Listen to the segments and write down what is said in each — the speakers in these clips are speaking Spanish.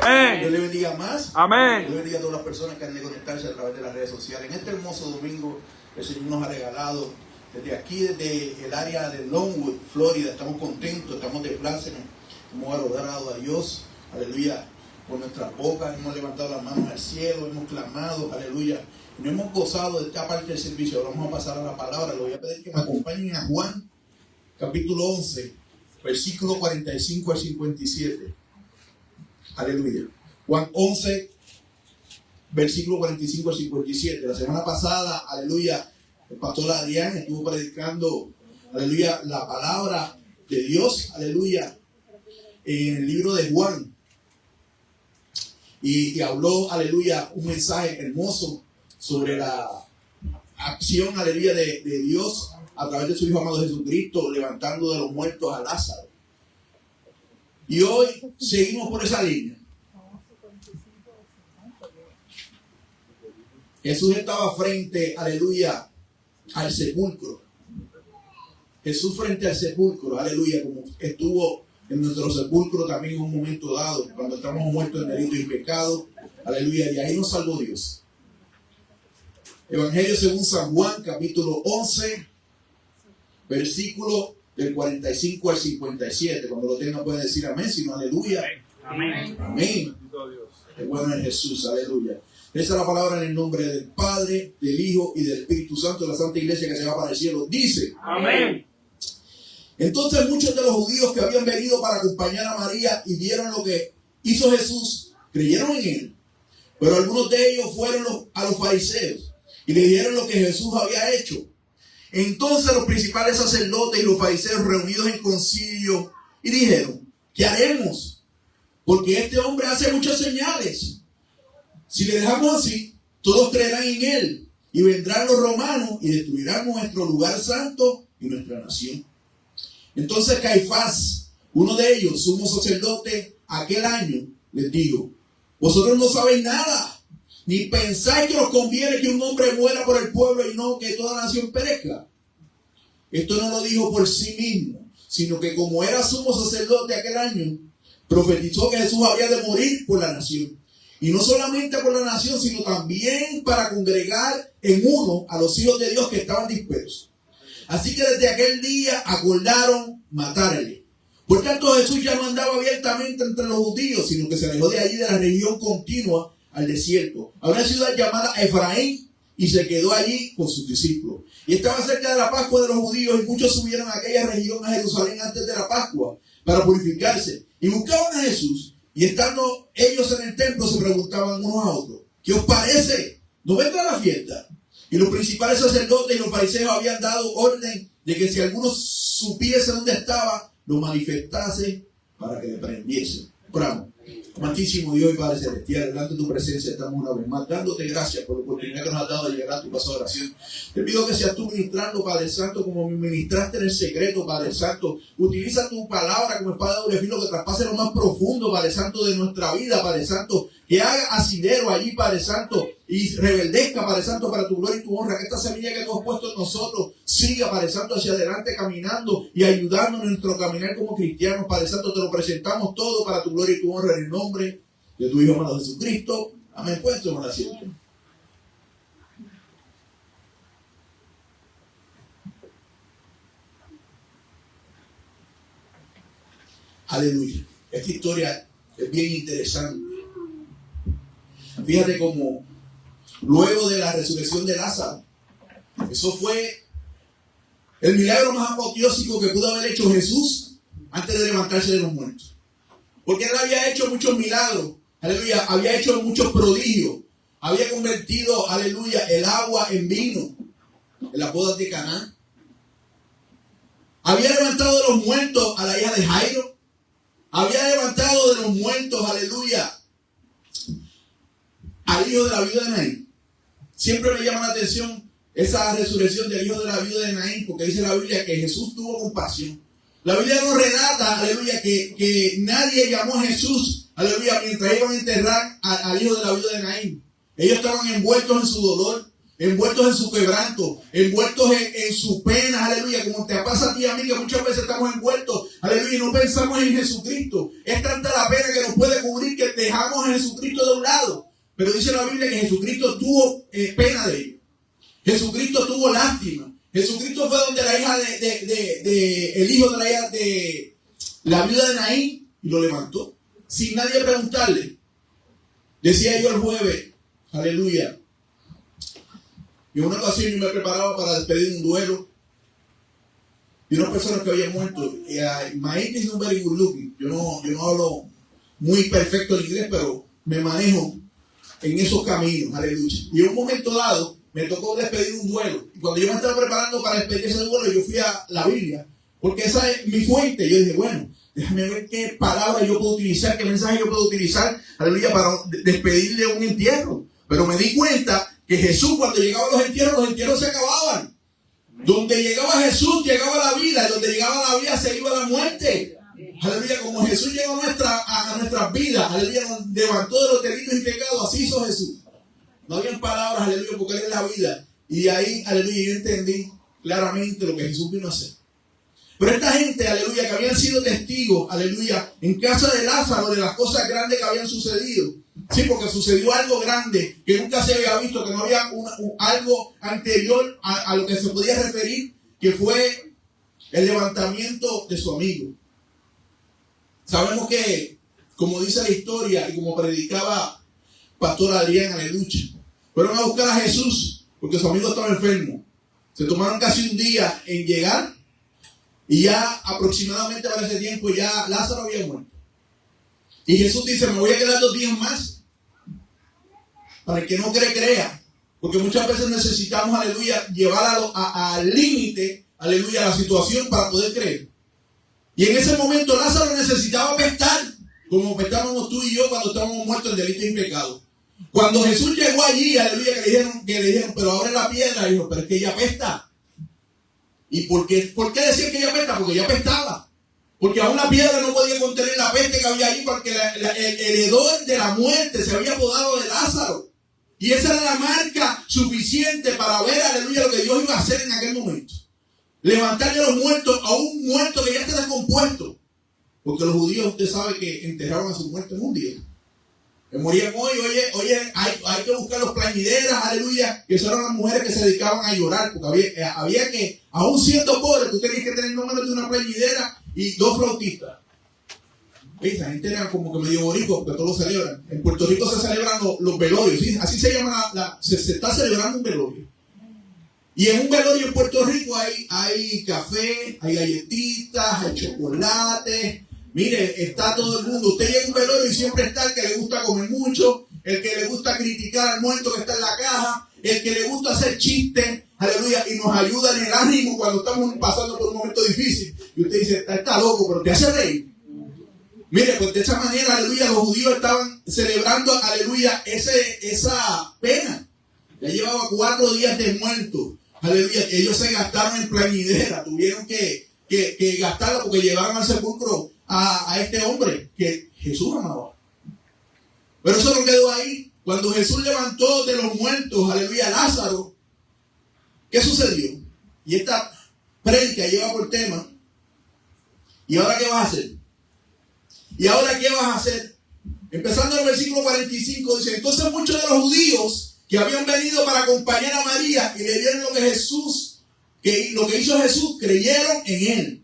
Dios le bendiga más. Amén. Dios le bendiga a todas las personas que han de conectarse a través de las redes sociales. En este hermoso domingo, el Señor nos ha regalado desde aquí, desde el área de Longwood, Florida. Estamos contentos, estamos de plácemes. Hemos adorado a Dios, aleluya, con nuestras bocas. Hemos levantado las manos al cielo, hemos clamado, aleluya. No hemos gozado de esta parte del servicio. Ahora vamos a pasar a la palabra. Le voy a pedir que me acompañen a Juan, capítulo 11, versículo 45 al 57. Aleluya. Juan 11, versículo 45 al 57. La semana pasada, aleluya, el pastor Adrián estuvo predicando, aleluya, la palabra de Dios, aleluya, en el libro de Juan. Y habló, aleluya, un mensaje hermoso sobre la acción, aleluya, de Dios a través de su Hijo amado Jesucristo, levantando de los muertos a Lázaro. Y hoy seguimos por esa línea. Jesús estaba frente, aleluya, al sepulcro. Jesús frente al sepulcro, aleluya, como estuvo en nuestro sepulcro también en un momento dado, cuando estamos muertos en delito y pecado, aleluya, y ahí nos salvó Dios. Evangelio según San Juan, capítulo 11, versículo del 45 al 57. Cuando lo tengan pueden decir amén, sino aleluya. Amén. Amén. Qué bueno es Jesús, aleluya. Esa es la palabra en el nombre del Padre, del Hijo y del Espíritu Santo de la Santa Iglesia que se va para el cielo. Dice, amén. Entonces muchos de los judíos que habían venido para acompañar a María y vieron lo que hizo Jesús, creyeron en él. Pero algunos de ellos fueron a los fariseos y le dijeron lo que Jesús había hecho. Entonces los principales sacerdotes y los fariseos reunidos en concilio y dijeron, ¿qué haremos? Porque este hombre hace muchas señales. Si le dejamos así, todos creerán en él y vendrán los romanos y destruirán nuestro lugar santo y nuestra nación. Entonces Caifás, uno de ellos, sumo sacerdote, aquel año, les dijo, vosotros no sabéis nada, ni pensáis que os conviene que un hombre muera por el pueblo y no que toda la nación perezca. Esto no lo dijo por sí mismo, sino que como era sumo sacerdote aquel año, profetizó que Jesús había de morir por la nación. Y no solamente por la nación, sino también para congregar en uno a los hijos de Dios que estaban dispersos. Así que desde aquel día acordaron matarle. Por tanto, Jesús ya no andaba abiertamente entre los judíos, sino que se alejó de allí de la región continua al desierto, a una ciudad llamada Efraín, y se quedó allí con sus discípulos. Y estaba cerca de la Pascua de los judíos, y muchos subieron a aquella región a Jerusalén antes de la Pascua para purificarse. Y buscaban a Jesús, y estando ellos en el templo se preguntaban unos a otros, ¿qué os parece? ¿No vendrá la fiesta? Y los principales sacerdotes y los fariseos habían dado orden de que si alguno supiese dónde estaba, lo manifestase para que le prendiese. Oramos. Amantísimo Dios y Padre Celestial, delante de tu presencia estamos una vez más, dándote gracias por la oportunidad que nos has dado de llegar a tu paso de oración. Te pido que seas tú ministrando, Padre Santo, como me ministraste en el secreto, Padre Santo. Utiliza tu palabra como espada de doble filo que traspase lo más profundo, Padre Santo, de nuestra vida, Padre Santo. Que haga asidero allí, Padre Santo, y rebeldezca, Padre Santo, para tu gloria y tu honra. Que esta semilla que tú has puesto en nosotros siga, Padre Santo, hacia adelante caminando y ayudándonos en nuestro caminar como cristianos. Padre Santo, te lo presentamos todo para tu gloria y tu honra en el nombre de tu Hijo amado Jesucristo. Amén. Puesto en la siguiente. Aleluya. Esta historia es bien interesante. Fíjate cómo luego de la resurrección de Lázaro, eso fue el milagro más apoteósico que pudo haber hecho Jesús antes de levantarse de los muertos. Porque él había hecho muchos milagros, aleluya, había hecho muchos prodigios, había convertido, aleluya, el agua en vino en las bodas de Caná. Había levantado de los muertos a la hija de Jairo. Había levantado de los muertos, aleluya, al hijo de la viuda de Naín. Siempre me llama la atención esa resurrección del hijo de la viuda de Naín, porque dice la Biblia que Jesús tuvo compasión. La Biblia nos relata, aleluya, que nadie llamó a Jesús, aleluya, mientras iban a enterrar al hijo de la viuda de Naín. Ellos estaban envueltos en su dolor, envueltos en su quebranto, envueltos en su pena, aleluya, como te pasa a ti y a mí, que muchas veces estamos envueltos, aleluya, y no pensamos en Jesucristo. Es tanta la pena que nos puede cubrir que dejamos a Jesucristo de un lado. Pero dice la Biblia que Jesucristo tuvo pena de ellos. Jesucristo tuvo lástima. Jesucristo fue donde la hija el hijo de la hija de la viuda de Naín y lo levantó, sin nadie preguntarle. Decía yo el jueves, aleluya, y en una ocasión yo me preparaba para despedir un duelo de unas personas que habían muerto. My English is not very good looking. Yo no hablo muy perfecto el inglés, pero me manejo en esos caminos, aleluya. Y en un momento dado me tocó despedir un duelo. Y cuando yo me estaba preparando para despedir ese duelo, yo fui a la Biblia, porque esa es mi fuente. Yo dije, bueno, déjame ver qué palabra yo puedo utilizar, qué mensaje yo puedo utilizar, aleluya, para despedirle un entierro. Pero me di cuenta que Jesús, cuando llegaba a los entierros se acababan. Donde llegaba Jesús, llegaba la vida. Y donde llegaba la vida, se iba la muerte. Aleluya, como Jesús llegó a nuestras vidas, aleluya, nos levantó de los delitos y pecados, así hizo Jesús. No habían palabras, aleluya, porque Él es la vida. Y de ahí, aleluya, yo entendí claramente lo que Jesús vino a hacer. Pero esta gente, aleluya, que habían sido testigos, aleluya, en casa de Lázaro, de las cosas grandes que habían sucedido. Sí, porque sucedió algo grande que nunca se había visto, que no había algo anterior a lo que se podía referir, que fue el levantamiento de su amigo. Sabemos que, como dice la historia y como predicaba Pastor Adrián, aleluya, fueron a buscar a Jesús porque su amigo estaba enfermo. Se tomaron casi un día en llegar y ya aproximadamente para ese tiempo ya Lázaro había muerto. Y Jesús dice, me voy a quedar 2 días más para el que no cree, crea. Porque muchas veces necesitamos, aleluya, llevar al límite, aleluya, la situación para poder creer. Y en ese momento Lázaro necesitaba pestar, como pestábamos tú y yo cuando estábamos muertos en delitos y pecados. Cuando Jesús llegó allí, aleluya, que le dijeron, pero abre la piedra, y dijo, pero es que ella apesta. ¿Y por qué decían que ella apesta? Porque ella apestaba. Porque aún la piedra no podía contener la peste que había allí, porque el hedor de la muerte se había apodado de Lázaro. Y esa era la marca suficiente para ver, aleluya, lo que Dios iba a hacer en aquel momento. Levantarle a los muertos, a un muerto que ya está descompuesto. Porque los judíos, usted sabe que enterraron a sus muertos en un día. Que morían hoy, oye, hay que buscar los plañideras, aleluya, que son las mujeres que se dedicaban a llorar. Porque había que, aún siendo pobre, tú tenías que tener no menos de una plañidera y 2 flautistas. Esa gente era como que medio boricua, porque todos lo celebran. En Puerto Rico se celebran los velorios, ¿sí? Así se llama, se está celebrando un velorio. Y en un velorio en Puerto Rico hay café, hay galletitas, hay chocolate. Mire, está todo el mundo. Usted llega a un velorio y siempre está el que le gusta comer mucho, el que le gusta criticar al muerto que está en la caja, el que le gusta hacer chistes, aleluya, y nos ayuda en el ánimo cuando estamos pasando por un momento difícil. Y usted dice, está loco, pero te hace reír. Mire, pues de esa manera, aleluya, los judíos estaban celebrando, aleluya, esa pena. Ya llevaba 4 días de muerto. Aleluya, ellos se gastaron en plañidera, tuvieron que gastarla porque llevaron al sepulcro a este hombre que Jesús amaba. Pero eso no quedó ahí. Cuando Jesús levantó de los muertos, aleluya, a Lázaro, ¿qué sucedió? Y esta prédica lleva por tema, ¿y ahora qué vas a hacer? ¿Y ahora qué vas a hacer? Empezando en el versículo 45, dice, entonces muchos de los judíos que habían venido para acompañar a María y le vieron lo que hizo Jesús, creyeron en él.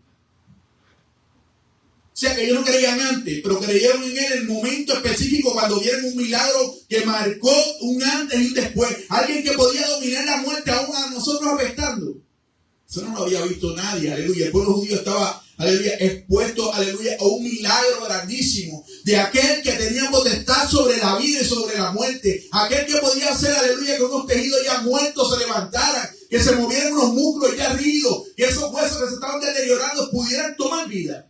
O sea que ellos no creían antes, pero creyeron en él en el momento específico cuando vieron un milagro que marcó un antes y un después. Alguien que podía dominar la muerte aún a nosotros apestando. Eso no lo había visto nadie, aleluya. El pueblo judío estaba, aleluya, expuesto, aleluya, a un milagro grandísimo de aquel que tenía potestad sobre la vida y sobre la muerte. Aquel que podía hacer, aleluya, que unos tejidos ya muertos se levantaran, que se movieran unos músculos ya rígidos, que esos huesos que se estaban deteriorando pudieran tomar vida.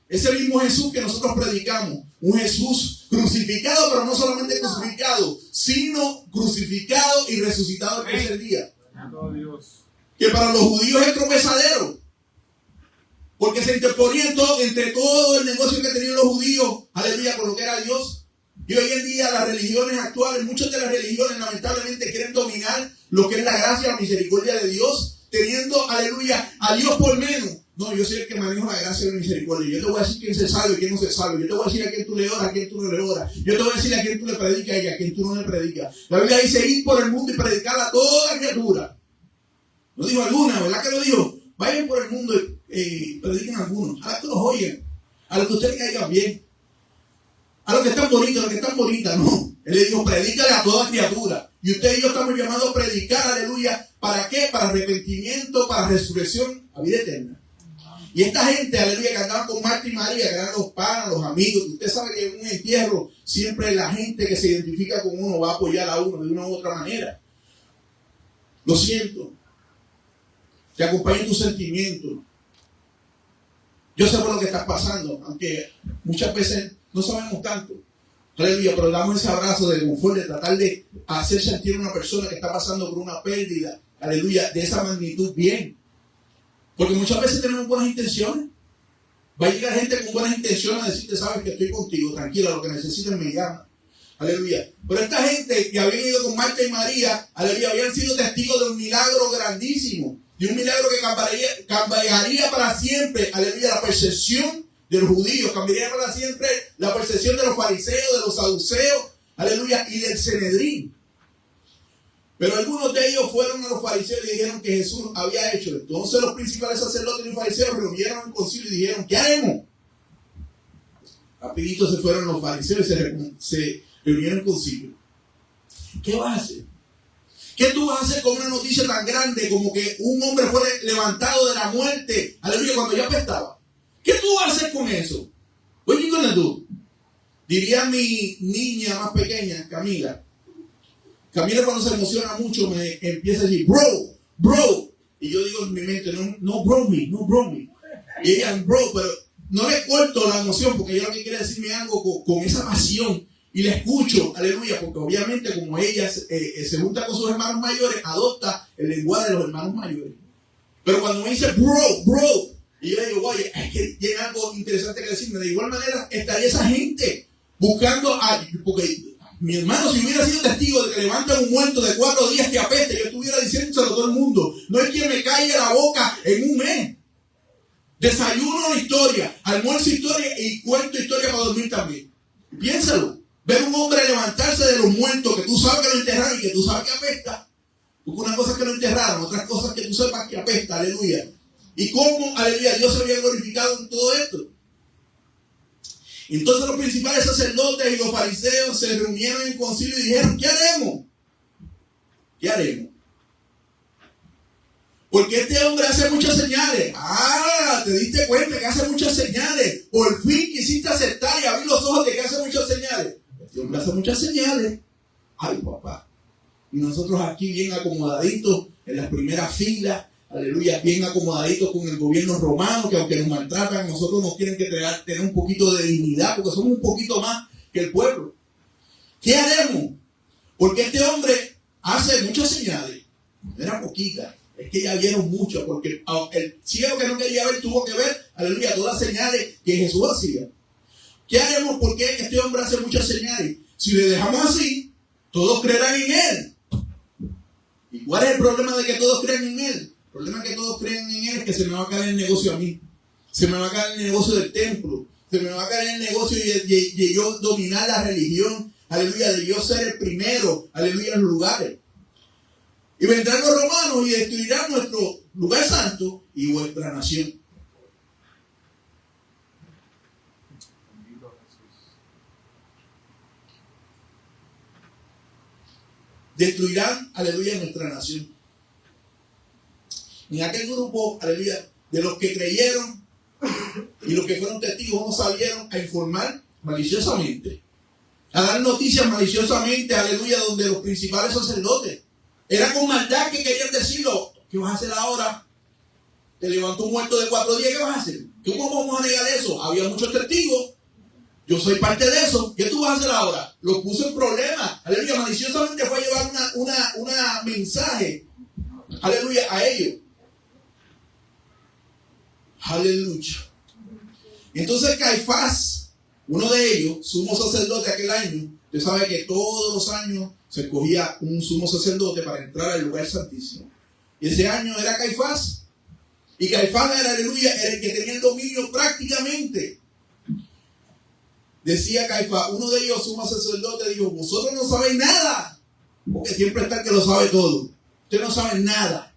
Ese mismo Jesús que nosotros predicamos, un Jesús crucificado, pero no solamente crucificado, sino crucificado y resucitado el tercer día. Que para los judíos es tropezadero, porque se interponía entre todo el negocio que tenían los judíos, aleluya, con lo que era Dios. Y hoy en día las religiones actuales, muchas de las religiones lamentablemente quieren dominar lo que es la gracia y la misericordia de Dios, teniendo, aleluya, a Dios por menos. No, yo soy el que manejo la gracia y la misericordia. Yo te voy a decir quién se salva y quién no se salva. Yo te voy a decir a quién tú le oras, a quién tú no le oras. Yo te voy a decir a quién tú le predicas y a quién tú no le predicas. La Biblia dice ir por el mundo y predicar a toda criatura. No dijo alguna, ¿verdad que lo dijo? Vayan por el mundo y prediquen a algunos. A los que los oyen. A los que ustedes caigan bien. A los que están bonitos, a los que están bonitas, no. Él le dijo, predícale a toda criatura. Y usted y yo estamos llamados a predicar, aleluya. ¿Para qué? Para arrepentimiento, para resurrección, a vida eterna. Y esta gente, aleluya, que andaban con Marta y María, que eran los panas, los amigos. Usted sabe que en un entierro siempre la gente que se identifica con uno va a apoyar a uno de una u otra manera. Lo siento. Te acompañen tus sentimientos. Yo sé por lo que estás pasando, aunque muchas veces no sabemos tanto. Aleluya, pero damos ese abrazo de confort, de tratar de hacer sentir a una persona que está pasando por una pérdida, aleluya, de esa magnitud bien. Porque muchas veces tenemos buenas intenciones. Va a llegar gente con buenas intenciones a decirte, sabes que estoy contigo, tranquila, lo que necesites me llama. Aleluya. Pero esta gente que habían ido con Marta y María, aleluya, habían sido testigos de un milagro grandísimo. De un milagro que cambiaría para siempre, aleluya, la percepción de los judíos, cambiaría para siempre la percepción de los fariseos, de los saduceos, aleluya, y del Sanedrín. Pero algunos de ellos fueron a los fariseos y dijeron que Jesús había hecho. Entonces los principales sacerdotes y fariseos reunieron en concilio y dijeron, ¿qué haremos? Rapidito se fueron los fariseos y se reunieron en concilio. ¿Qué vas a hacer? ¿Qué tú vas a hacer con una noticia tan grande como que un hombre fue levantado de la muerte, aleluya, cuando ya apestaba? ¿Qué tú vas a hacer con eso? Oye, ¿con tú? Diría mi niña más pequeña, Camila. Camila cuando se emociona mucho me empieza a decir, bro. Y yo digo en mi mente, no bro me. Y ella, bro, pero no le corto la emoción porque ella lo que quiere decirme algo con esa pasión. Y le escucho, aleluya, porque obviamente como ella se junta con sus hermanos mayores, adopta el lenguaje de los hermanos mayores. Pero cuando me dice, bro, y yo le digo, oye, es que tiene algo interesante que decirme. De igual manera, estaría esa gente buscando porque mi hermano, si hubiera sido testigo de que levantan un muerto de 4 días que apeste, yo estuviera diciéndoselo a todo el mundo. No es quien me calle la boca en un mes. Desayuno la historia, almuerzo historia y cuento historia para dormir también. Piénsalo. Ver un hombre levantarse de los muertos que tú sabes que lo enterraron y que tú sabes que apesta. Porque una cosa es que lo enterraron, otras cosas que tú sepas que apesta, aleluya. Y cómo, aleluya, Dios se había glorificado en todo esto. Entonces los principales sacerdotes y los fariseos se reunieron en concilio y dijeron, ¿qué haremos? ¿Qué haremos? Porque este hombre hace muchas señales. Te diste cuenta que hace muchas señales. Por fin quisiste aceptar y abrir los ojos de que hace muchas señales. Este hombre hace muchas señales. Ay, papá. Y nosotros aquí bien acomodaditos en las primeras filas. Aleluya, bien acomodaditos con el gobierno romano, que aunque nos maltratan, nosotros nos tienen que tener un poquito de dignidad, porque somos un poquito más que el pueblo. ¿Qué haremos? Porque este hombre hace muchas señales. No era poquita. Es que ya vieron mucho, porque el ciego que no quería ver tuvo que ver, aleluya, todas las señales que Jesús hacía. ¿Qué haremos? Porque este hombre hace muchas señales. Si le dejamos así, todos creerán en él. ¿Y cuál es el problema de que todos crean en él? El problema que todos crean en él es que se me va a caer el negocio a mí. Se me va a caer el negocio del templo. Se me va a caer el negocio de yo dominar la religión. Aleluya, de yo ser el primero. Aleluya, en los lugares. Y vendrán los romanos y destruirán nuestro lugar santo y vuestra nación. Destruirán, aleluya, nuestra nación. En aquel grupo, aleluya, de los que creyeron y los que fueron testigos, no salieron a informar maliciosamente, a dar noticias maliciosamente, aleluya, donde los principales sacerdotes era con maldad que querían decirlo. ¿Qué vas a hacer ahora? Te levantó un muerto de 4 días, ¿qué vas a hacer? ¿Cómo vamos a negar eso? Había muchos testigos. Yo soy parte de eso. ¿Qué tú vas a hacer ahora? Lo puso en problemas. Aleluya, maliciosamente fue a llevar una mensaje. Aleluya, a ellos. Aleluya. Entonces Caifás, uno de ellos, sumo sacerdote aquel año, Usted sabe que todos los años se escogía un sumo sacerdote para entrar al lugar santísimo. Y ese año era Caifás. Y Caifás era, aleluya, era el que tenía el dominio prácticamente. Decía Caifás, uno de ellos, sumo sacerdote, dijo, vosotros no sabéis nada. Porque siempre está el que lo sabe todo. Usted no sabe nada.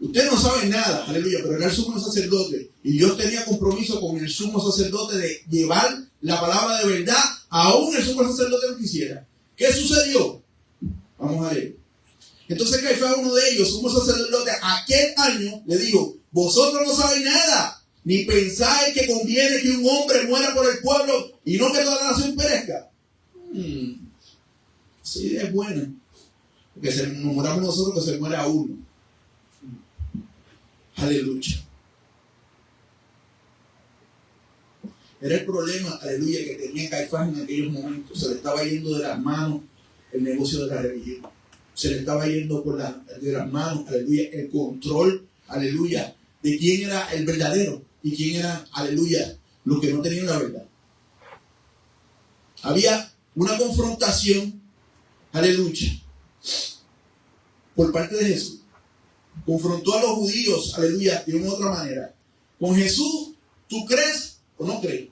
Usted no sabe nada, aleluya, pero era el sumo sacerdote. Y Dios tenía compromiso con el sumo sacerdote de llevar la palabra de verdad, aún el sumo sacerdote no quisiera. ¿Qué sucedió? Vamos a leer. Entonces Caifás, uno de ellos, sumo sacerdote, aquel año le dijo, vosotros no sabéis nada, ni pensáis que conviene que un hombre muera por el pueblo y no que toda la nación perezca. Esa idea es buena. Porque nos muramos nosotros, que se muera uno. Aleluya. Era el problema, aleluya, que tenía Caifás en aquellos momentos. Se le estaba yendo de las manos el negocio de la religión. Se le estaba yendo de las manos, aleluya, el control, aleluya, de quién era el verdadero y quién era, aleluya, los que no tenían la verdad. Había una confrontación, aleluya, por parte de Jesús. Confrontó a los judíos, aleluya, de una u otra manera. Con Jesús, ¿tú crees o no crees?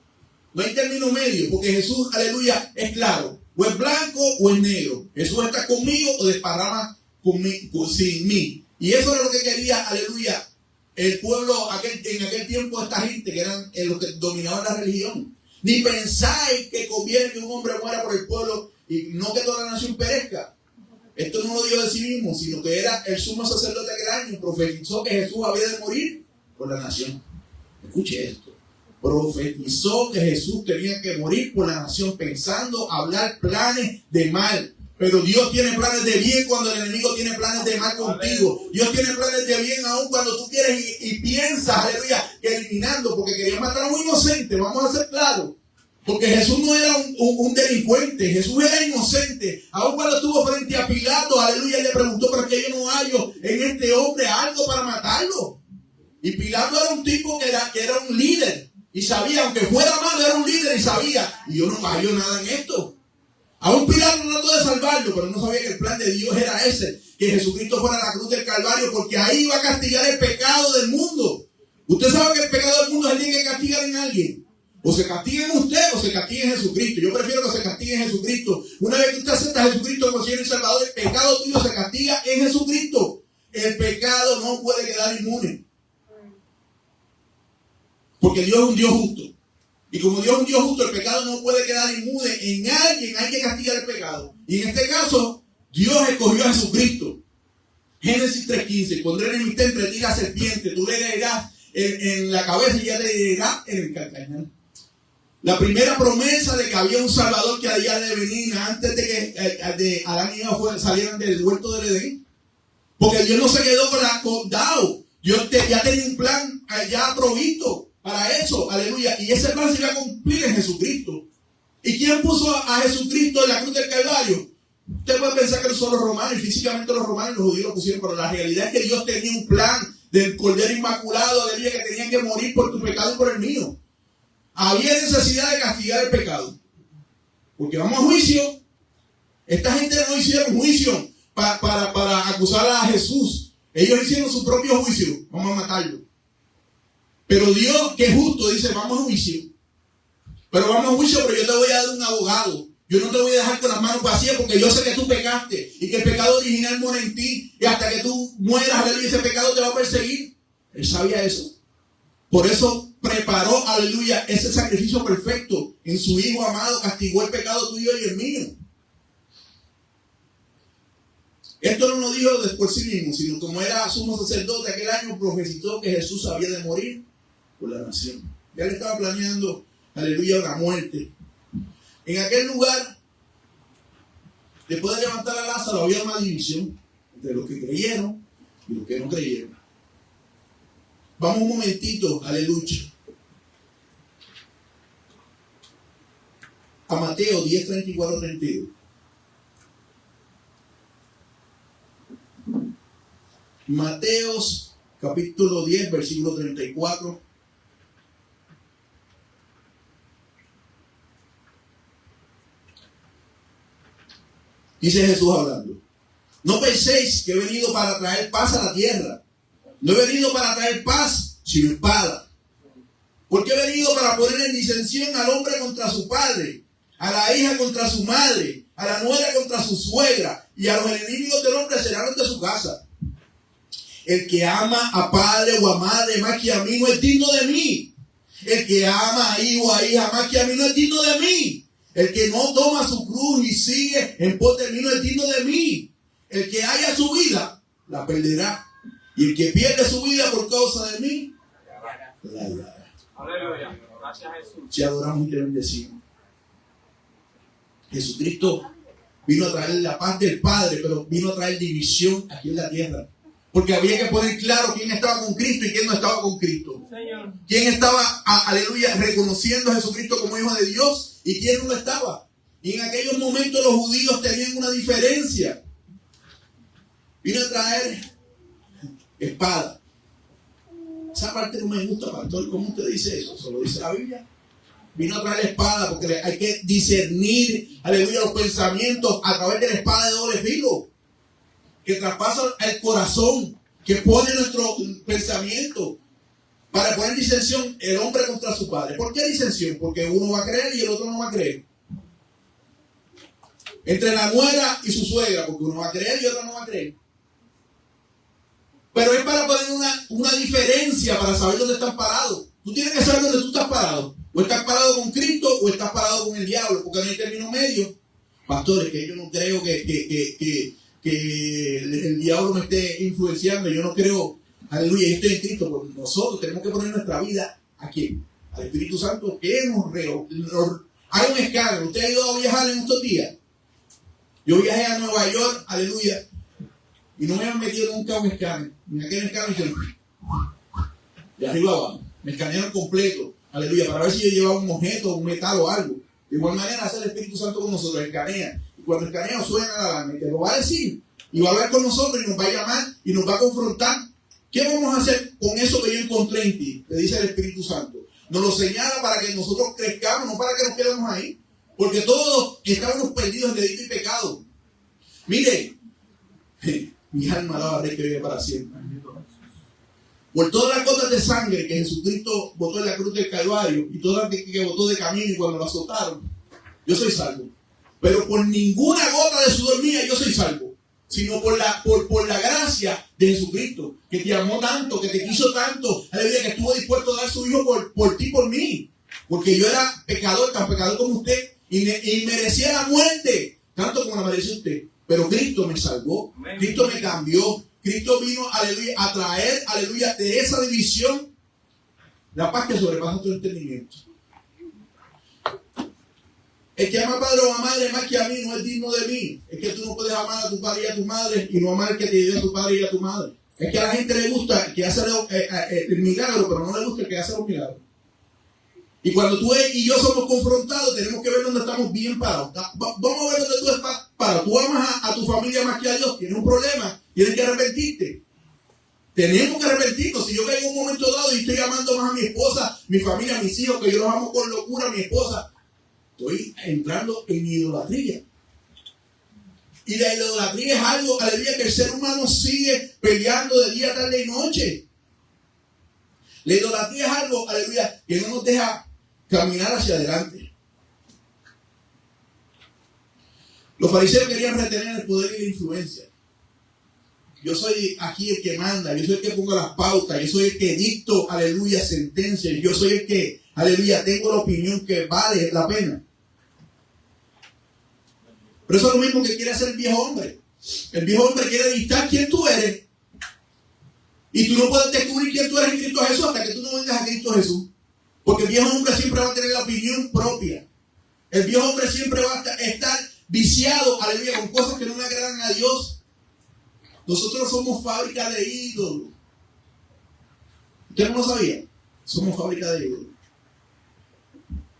No hay término medio, porque Jesús, aleluya, es claro. O es blanco o es negro. Jesús está conmigo o desparrama sin mí. Y eso era lo que quería, aleluya, el pueblo en aquel tiempo, esta gente que eran los que dominaban la religión. Ni pensáis que conviene que un hombre muera por el pueblo y no que toda la nación perezca. Esto no lo dijo de sí mismo, sino que era el sumo sacerdote aquel año. Profetizó que Jesús había de morir por la nación. Escuche esto. Profetizó que Jesús tenía que morir por la nación, pensando hablar planes de mal. Pero Dios tiene planes de bien cuando el enemigo tiene planes de mal contigo. Dios tiene planes de bien aún cuando tú quieres y piensas, aleluya, que eliminando, porque quería matar a un inocente. Vamos a ser claros. Porque Jesús no era un delincuente, Jesús era inocente. Aún cuando estuvo frente a Pilato, aleluya, le preguntó, ¿por qué yo no hallo en este hombre algo para matarlo? Y Pilato era un tipo que era un líder. Y sabía, aunque fuera malo, era un líder y sabía. Y yo no hallo nada en esto. Aún Pilato trató de salvarlo, pero no sabía que el plan de Dios era ese. Que Jesucristo fuera a la cruz del Calvario, porque ahí iba a castigar el pecado del mundo. Usted sabe que el pecado del mundo se tiene que castigar en alguien. O se castiga en usted o se castiga en Jesucristo. Yo prefiero que se castigue en Jesucristo. Una vez que usted acepta a Jesucristo como Señor y Salvador, el pecado tuyo se castiga en Jesucristo. El pecado no puede quedar inmune. Porque Dios es un Dios justo. Y como Dios es un Dios justo, el pecado no puede quedar inmune. En alguien hay que castigar el pecado. Y en este caso, Dios escogió a Jesucristo. Génesis 3:15. Pondré enemistad entre ti y la serpiente. Tú le herirás en la cabeza y ella te herirá en el calcañar. La primera promesa de que había un Salvador que había de venir antes de que Adán y Eva salieran del huerto del Edén. Porque Dios no se quedó con dado. Dios ya tenía un plan ya provisto para eso. Aleluya. Y ese plan se iba a cumplir en Jesucristo. ¿Y quién puso a Jesucristo en la cruz del Calvario? Usted puede pensar que no son los romanos, y físicamente los romanos y los judíos lo pusieron, pero la realidad es que Dios tenía un plan del Cordero Inmaculado, aleluya, que tenía que morir por tu pecado y por el mío. Había necesidad de castigar el pecado. Porque vamos a juicio. Esta gente no hicieron juicio para acusar a Jesús. Ellos hicieron su propio juicio. Vamos a matarlo. Pero Dios, que es justo, dice, vamos a juicio. Pero vamos a juicio, pero yo te voy a dar un abogado. Yo no te voy a dejar con las manos vacías porque yo sé que tú pecaste y que el pecado original mora en ti. Y hasta que tú mueras, aleluya, ese pecado te va a perseguir. Él sabía eso. Por eso preparó, aleluya, ese sacrificio perfecto. En su Hijo amado castigó el pecado tuyo y el mío. Esto no lo dijo después sí mismo, sino como era sumo sacerdote aquel año, profetizó que Jesús había de morir por la nación. Ya le estaba planeando, aleluya, una muerte. En aquel lugar, después de levantar a Lázaro, había una división entre los que creyeron y los que no creyeron. Vamos un momentito, aleluya, a Mateo 10, 34, 32. Mateos capítulo 10, versículo 34. Dice Jesús hablando. No penséis que he venido para traer paz a la tierra. No he venido para traer paz, sino espada. Porque he venido para poner en disensión al hombre contra su padre, a la hija contra su madre, a la nuera contra su suegra, y a los enemigos del hombre serán los de su casa. El que ama a padre o a madre más que a mí no es digno de mí. El que ama a hijo o a hija más que a mí no es digno de mí. El que no toma su cruz y sigue en pos de mí no es digno de mí. El que haya su vida, la perderá. Y el que pierde su vida por causa de mí, la hallará. Aleluya. Gracias, Jesús. Si adoramos y te bendecimos. Jesucristo vino a traer la paz del Padre, pero vino a traer división aquí en la tierra. Porque había que poner claro quién estaba con Cristo y quién no estaba con Cristo. Señor. Quién estaba, aleluya, reconociendo a Jesucristo como Hijo de Dios y quién no lo estaba. Y en aquellos momentos los judíos tenían una diferencia. Vino a traer espada. Esa parte no me gusta, pastor. ¿Cómo usted dice eso? ¿Solo dice la Biblia? Vino a traer espada porque hay que discernir, aleluya, los pensamientos a través de la espada de doble filo. Que traspasa el corazón, que pone nuestro pensamiento para poner disensión el hombre contra su padre. ¿Por qué disensión? Porque uno va a creer y el otro no va a creer. Entre la nuera y su suegra, porque uno va a creer y el otro no va a creer. Pero es para poner una diferencia, para saber dónde están parados. Tú tienes que saber dónde tú estás parado. O estás parado con Cristo o estás parado con el diablo, porque no hay término medio. Pastores, que yo no creo que el diablo me esté influenciando. Yo no creo, aleluya, yo estoy en Cristo. Porque nosotros tenemos que poner nuestra vida ¿a quién? Al Espíritu Santo, que nos haga un escáner. ¿Usted ha ido a viajar en estos días? Yo viajé a Nueva York, aleluya, y no me habían metido nunca un escáner. En aquel escáner de arriba abajo me escanearon completo, aleluya, para ver si yo llevaba un objeto, un metal o algo. De igual manera hace el Espíritu Santo con nosotros, escanea. Y cuando escanea suena la alarma y te lo va a decir. Y va a hablar con nosotros y nos va a llamar y nos va a confrontar. ¿Qué vamos a hacer con eso que yo encontré en ti? Le dice el Espíritu Santo. Nos lo señala para que nosotros crezcamos, no para que nos quedemos ahí. Porque todos estábamos perdidos en delito y pecado. Mire, mi alma alaba al Rey que vive para siempre. Por todas las gotas de sangre que Jesucristo botó en la cruz del Calvario y todas las que botó de camino y cuando lo azotaron, yo soy salvo. Pero por ninguna gota de sudor mía yo soy salvo, sino por la gracia de Jesucristo, que te amó tanto, que te quiso tanto, aleluya, que estuvo dispuesto a dar su hijo por ti, por mí. Porque yo era pecador, tan pecador como usted, y merecía la muerte, tanto como la merecía usted. Pero Cristo me salvó, Cristo me cambió. Cristo vino, aleluya, a traer, aleluya, de esa división la paz que sobrepasa todo entendimiento. El que ama a padre o a madre más que a mí no es digno de mí. Es que tú no puedes amar a tu padre y a tu madre y no amar al que te dio a tu padre y a tu madre. Es que a la gente le gusta el que hace el milagro, pero no le gusta el que hace los milagros. Y cuando tú y yo somos confrontados, tenemos que ver dónde estamos bien parados. Vamos a ver dónde tú estás parado. Tú amas a tu familia más que a Dios, tienes un problema, tienes que arrepentirte. Tenemos que arrepentirnos. Si yo caigo en un momento dado y estoy amando más a mi esposa, mi familia, mis hijos, que yo los amo con locura, a mi esposa, estoy entrando en idolatría. Y la idolatría es algo, aleluya, que el ser humano sigue peleando de día, tarde y noche. La idolatría es algo, aleluya, que no nos deja caminar hacia adelante. Los fariseos querían retener el poder y la influencia. Yo soy aquí el que manda, yo soy el que pongo las pautas, yo soy el que dicto, aleluya, sentencias, yo soy el que, aleluya, tengo la opinión que vale la pena. Pero eso es lo mismo que quiere hacer el viejo hombre. El viejo hombre quiere dictar quién tú eres. Y tú no puedes descubrir quién tú eres en Cristo Jesús hasta que tú no vengas a Cristo Jesús. Porque el viejo hombre siempre va a tener la opinión propia. El viejo hombre siempre va a estar viciado, aleluya, con cosas que no le agradan a Dios. Nosotros somos fábrica de ídolos. ¿Usted no lo sabía? Somos fábrica de ídolos.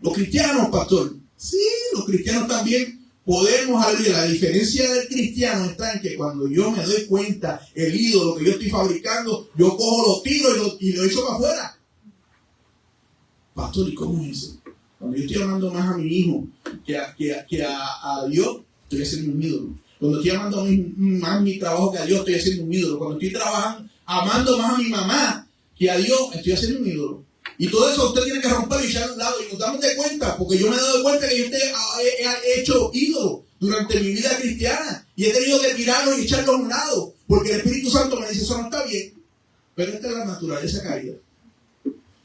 Los cristianos, pastor. Sí, los cristianos también podemos, aleluya. La diferencia del cristiano está en que cuando yo me doy cuenta el ídolo que yo estoy fabricando, yo cojo los tiros y lo echo para afuera. Pastor, ¿y cómo es eso? Cuando yo estoy amando más a mi hijo que a Dios, estoy haciendo un ídolo. Cuando estoy amando más mi trabajo que a Dios, estoy haciendo un ídolo. Cuando estoy trabajando, amando más a mi mamá que a Dios, estoy haciendo un ídolo. Y todo eso usted tiene que romperlo y echarlo a un lado. Y nos damos de cuenta, porque yo me he dado cuenta que yo he hecho ídolo durante mi vida cristiana. Y he tenido que tirarlos y echarlos a un lado. Porque el Espíritu Santo me dice, eso no está bien. Pero esta es la naturaleza caída.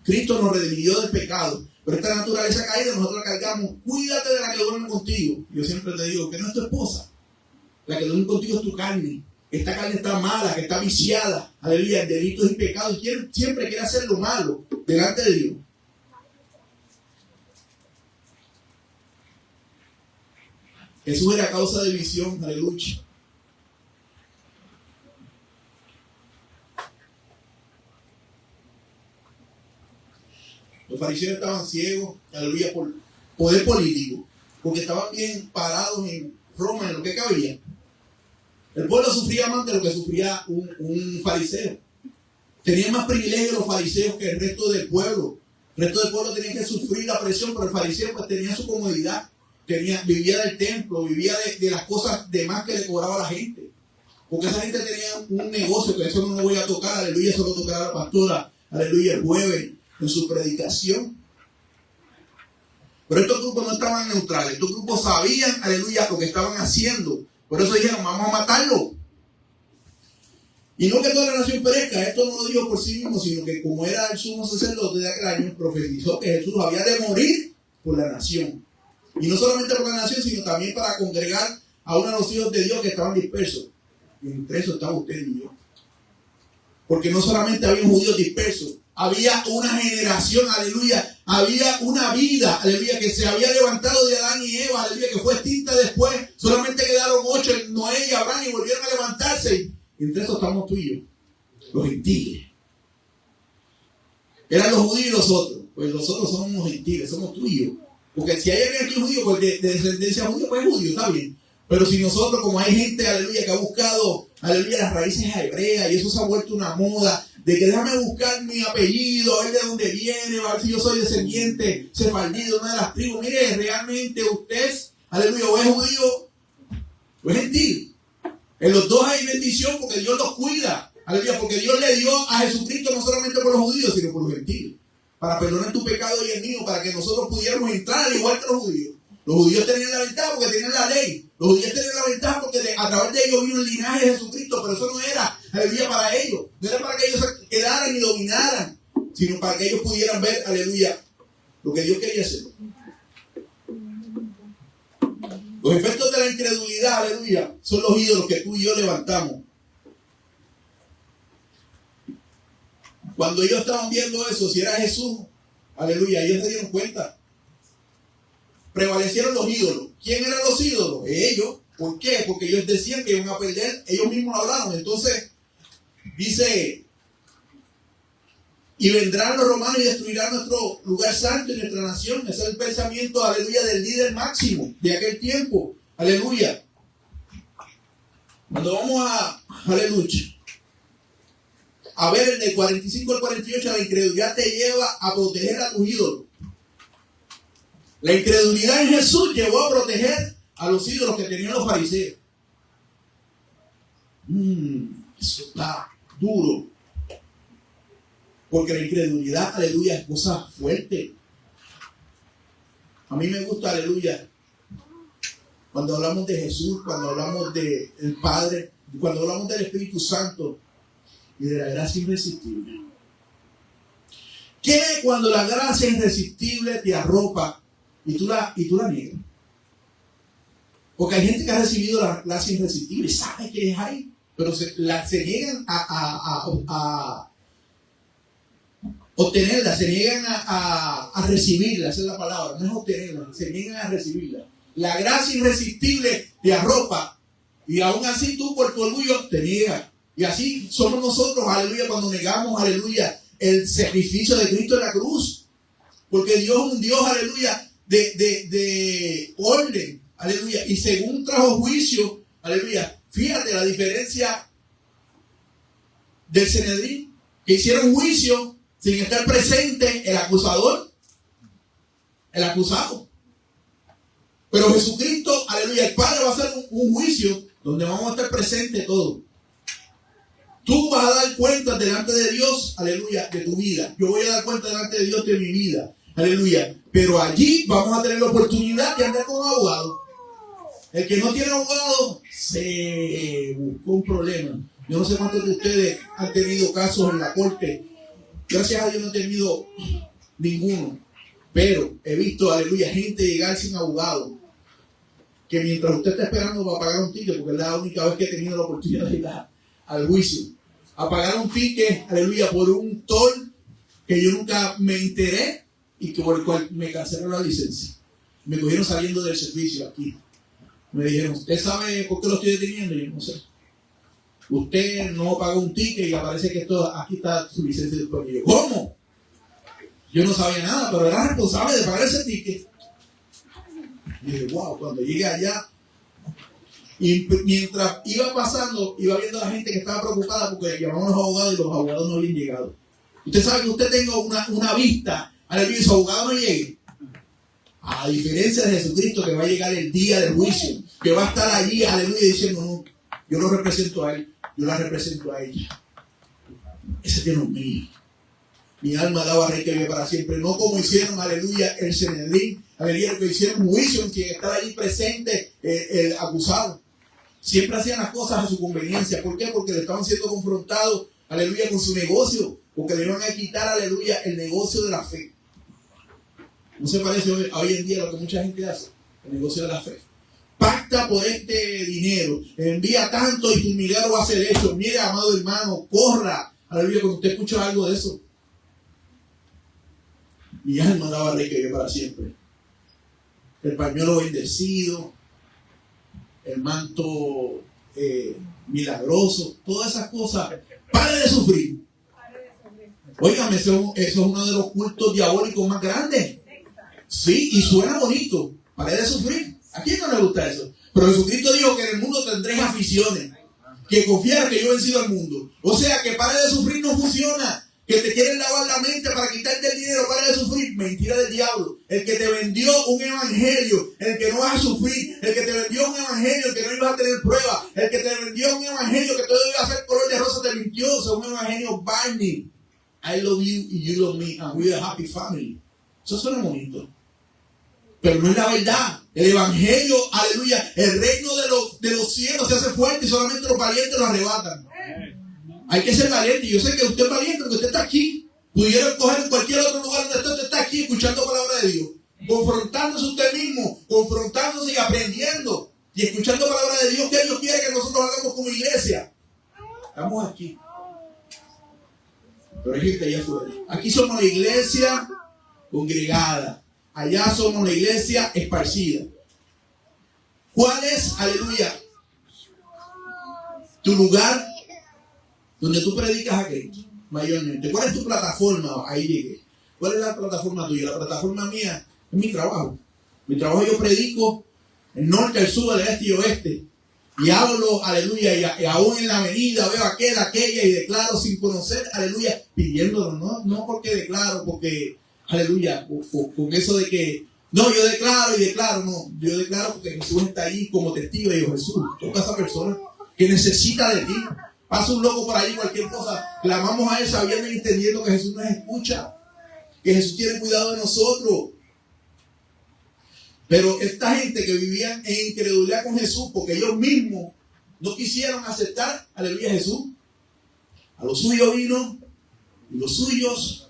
Cristo nos redimió del pecado. Pero esta naturaleza caída nosotros la cargamos. Cuídate de la que duerme contigo. Yo siempre te digo que no es tu esposa. La que duerme contigo es tu carne. Esta carne está mala, que está viciada. Aleluya, delitos y pecados. Y siempre quiere hacer lo malo delante de Dios. Jesús era causa de visión. Aleluya. Los fariseos estaban ciegos, aleluya, por poder político, porque estaban bien parados en Roma, en lo que cabía. El pueblo sufría más de lo que sufría un fariseo. Tenían más privilegios los fariseos que el resto del pueblo. El resto del pueblo tenía que sufrir la presión, pero el fariseo pues tenía su comodidad. Vivía del templo, vivía de las cosas demás que le cobraba la gente. Porque esa gente tenía un negocio, que eso no lo voy a tocar, aleluya, eso lo tocará la pastora, aleluya, el jueves, en su predicación. Pero estos grupos no estaban neutrales. Estos grupos sabían, aleluya, lo que estaban haciendo. Por eso dijeron, vamos a matarlo. Y no que toda la nación perezca. Esto no lo dijo por sí mismo, sino que como era el sumo sacerdote de aquel año, profetizó que Jesús había de morir por la nación. Y no solamente por la nación, sino también para congregar a uno de los hijos de Dios que estaban dispersos. Y entre eso estaba usted y yo. Porque no solamente había judíos dispersos, había una generación, aleluya, había una vida, aleluya, que se había levantado de Adán y Eva, aleluya, que fue extinta después. Solamente quedaron 8, Noé y Abraham, y volvieron a levantarse. Y entre eso estamos tú y yo, los gentiles. Eran los judíos y los otros. Pues nosotros somos los gentiles, somos tú y yo. Porque si hay alguien aquí judío, pues de descendencia judía, pues es judío, está bien. Pero si nosotros, como hay gente, aleluya, que ha buscado, aleluya, las raíces hebreas, y eso se ha vuelto una moda, de que déjame buscar mi apellido, a ver de dónde viene, a ver si yo soy descendiente sefardí de una de las tribus. Mire, realmente usted es, aleluya, o es judío o es gentil. En los dos hay bendición porque Dios los cuida, aleluya, porque Dios le dio a Jesucristo no solamente por los judíos, sino por los gentiles, para perdonar tu pecado y el mío, para que nosotros pudiéramos entrar al igual que los judíos. Los judíos tenían la ventaja porque tenían la ley. Los judíos tenían la ventaja porque a través de ellos vino el linaje de Jesucristo, pero eso no era, aleluya, para ellos. No era para que ellos se quedaran y dominaran, sino para que ellos pudieran ver, aleluya, lo que Dios quería hacer. Los efectos de la incredulidad, aleluya, son los ídolos que tú y yo levantamos. Cuando ellos estaban viendo eso, si era Jesús, aleluya, ellos se dieron cuenta. Prevalecieron los ídolos. ¿Quién eran los ídolos? Ellos. ¿Por qué? Porque ellos decían que iban a perder, ellos mismos hablaron. Entonces, dice, y vendrán los romanos y destruirán nuestro lugar santo y nuestra nación. Ese es el pensamiento, aleluya, del líder máximo de aquel tiempo. Aleluya. Cuando vamos aleluya, a ver, del 45 al 48, la incredulidad te lleva a proteger a tus ídolos. La incredulidad en Jesús llevó a proteger a los ídolos que tenían los fariseos. Eso está duro. Porque la incredulidad, aleluya, es cosa fuerte. A mí me gusta, aleluya, cuando hablamos de Jesús, cuando hablamos del Padre, cuando hablamos del Espíritu Santo y de la gracia irresistible. ¿Qué cuando la gracia irresistible te arropa y tú la niegas? Porque hay gente que ha recibido la gracia irresistible, sabe que es ahí, pero se niegan a obtenerla, se niegan a recibirla, esa es la palabra, no es obtenerla, se niegan a recibirla. La gracia irresistible te arropa y aún así tú por tu orgullo te niegas. Y así somos nosotros, aleluya, cuando negamos, aleluya, el sacrificio de Cristo en la cruz. Porque Dios es un Dios, aleluya, de orden, aleluya. Y según trajo juicio, aleluya, fíjate la diferencia del Sanedrín, que hicieron juicio sin estar presente el acusador, el acusado. Pero Jesucristo, aleluya, el Padre va a hacer un juicio donde vamos a estar presentes todos. Tú vas a dar cuenta delante de Dios, aleluya, de tu vida. Yo voy a dar cuenta delante de Dios de mi vida, aleluya. Pero allí vamos a tener la oportunidad de andar con abogado. El que no tiene abogado se buscó un problema. Yo no sé cuántos de ustedes han tenido casos en la corte. Gracias a Dios no he tenido ninguno. Pero he visto, aleluya, gente llegar sin abogado. Que mientras usted está esperando va a pagar un ticket, porque es la única vez que he tenido la oportunidad de ir al juicio. A pagar un ticket, aleluya, por un toll que yo nunca me enteré y que por el cual me cancelaron la licencia. Me cogieron saliendo del servicio aquí. Me dijeron, ¿usted sabe por qué lo estoy deteniendo? Y yo no sé. Usted no pagó un ticket y aparece que aquí está su licencia disponible. Yo, ¿cómo? Yo no sabía nada, pero era responsable de pagar ese ticket. Y dije, wow, cuando llegué allá, y mientras iba pasando, iba viendo a la gente que estaba preocupada porque llamaban a los abogados y los abogados no habían llegado. Usted sabe que usted tenga una vista, aleluya, y su abogado no llegue. A diferencia de Jesucristo, que va a llegar el día del juicio, que va a estar allí, aleluya, diciendo, no, yo lo represento a él, yo la represento a ella. Ese tiene un mío. Mi alma daba rey que vive para siempre. No como hicieron, aleluya, el Sanedrín, aleluya, que hicieron juicio en quien estaba allí presente el acusado. Siempre hacían las cosas a su conveniencia. ¿Por qué? Porque le estaban siendo confrontados, aleluya, con su negocio. Porque le iban a quitar, aleluya, el negocio de la fe. ¿No se parece hoy en día lo que mucha gente hace? El negocio de la fe. Pacta por este dinero, envía tanto y tu milagro va a ser hecho. Mire, amado hermano, corra. Aleluya, cuando usted escucha algo de eso. Mi alma daba rey que vive para siempre. El pañuelo bendecido, el manto milagroso, todas esas cosas. Pare de sufrir. Óigame, eso es uno de los cultos diabólicos más grandes. Sí, y suena bonito. Pare de sufrir. ¿A quién no le gusta eso? Pero Jesucristo dijo que en el mundo tendréis aficiones. Que confiara que yo he vencido al mundo. O sea, que pare de sufrir no funciona. Que te quieren lavar la mente para quitarte el dinero, pare de sufrir. Mentira del diablo. El que te vendió un evangelio, el que no vas a sufrir. El que te vendió un evangelio, el que no ibas a tener pruebas. El que te vendió un evangelio que todo iba a ser color de rosa, te mintió. O sea, un evangelio binding. I love you and you love me and we're a happy family. Eso suena bonito. Pero no es la verdad. El evangelio, aleluya, el reino de los cielos se hace fuerte y solamente los valientes lo arrebatan. Hay que ser valiente. Yo sé que usted es valiente porque usted está aquí. Pudiera escoger en cualquier otro lugar donde usted está aquí escuchando palabra de Dios. Confrontándose usted mismo, confrontándose y aprendiendo. Y escuchando palabra de Dios que Dios quiere que nosotros hagamos como iglesia. Estamos aquí. Pero hay gente allá afuera. Aquí somos la iglesia congregada. Allá somos la iglesia esparcida. ¿Cuál es, aleluya, tu lugar donde tú predicas a Cristo mayormente? ¿Cuál es tu plataforma? Ahí llegué. ¿Cuál es la plataforma tuya? La plataforma mía es mi trabajo. Mi trabajo yo predico el norte, el sur, el este y oeste. Y hablo, aleluya, y aún en la avenida veo aquella y declaro sin conocer, aleluya, pidiéndolo, no porque declaro, porque, aleluya, con eso de que, no, yo declaro, no, yo declaro porque Jesús está ahí como testigo. Y digo, Jesús, toca a esa persona que necesita de ti. Pasa un loco por ahí, cualquier cosa, clamamos a él sabiendo y entendiendo que Jesús nos escucha, que Jesús tiene cuidado de nosotros. Pero esta gente que vivía en incredulidad con Jesús, porque ellos mismos no quisieron aceptar, aleluya, a Jesús. A los suyos vino y los suyos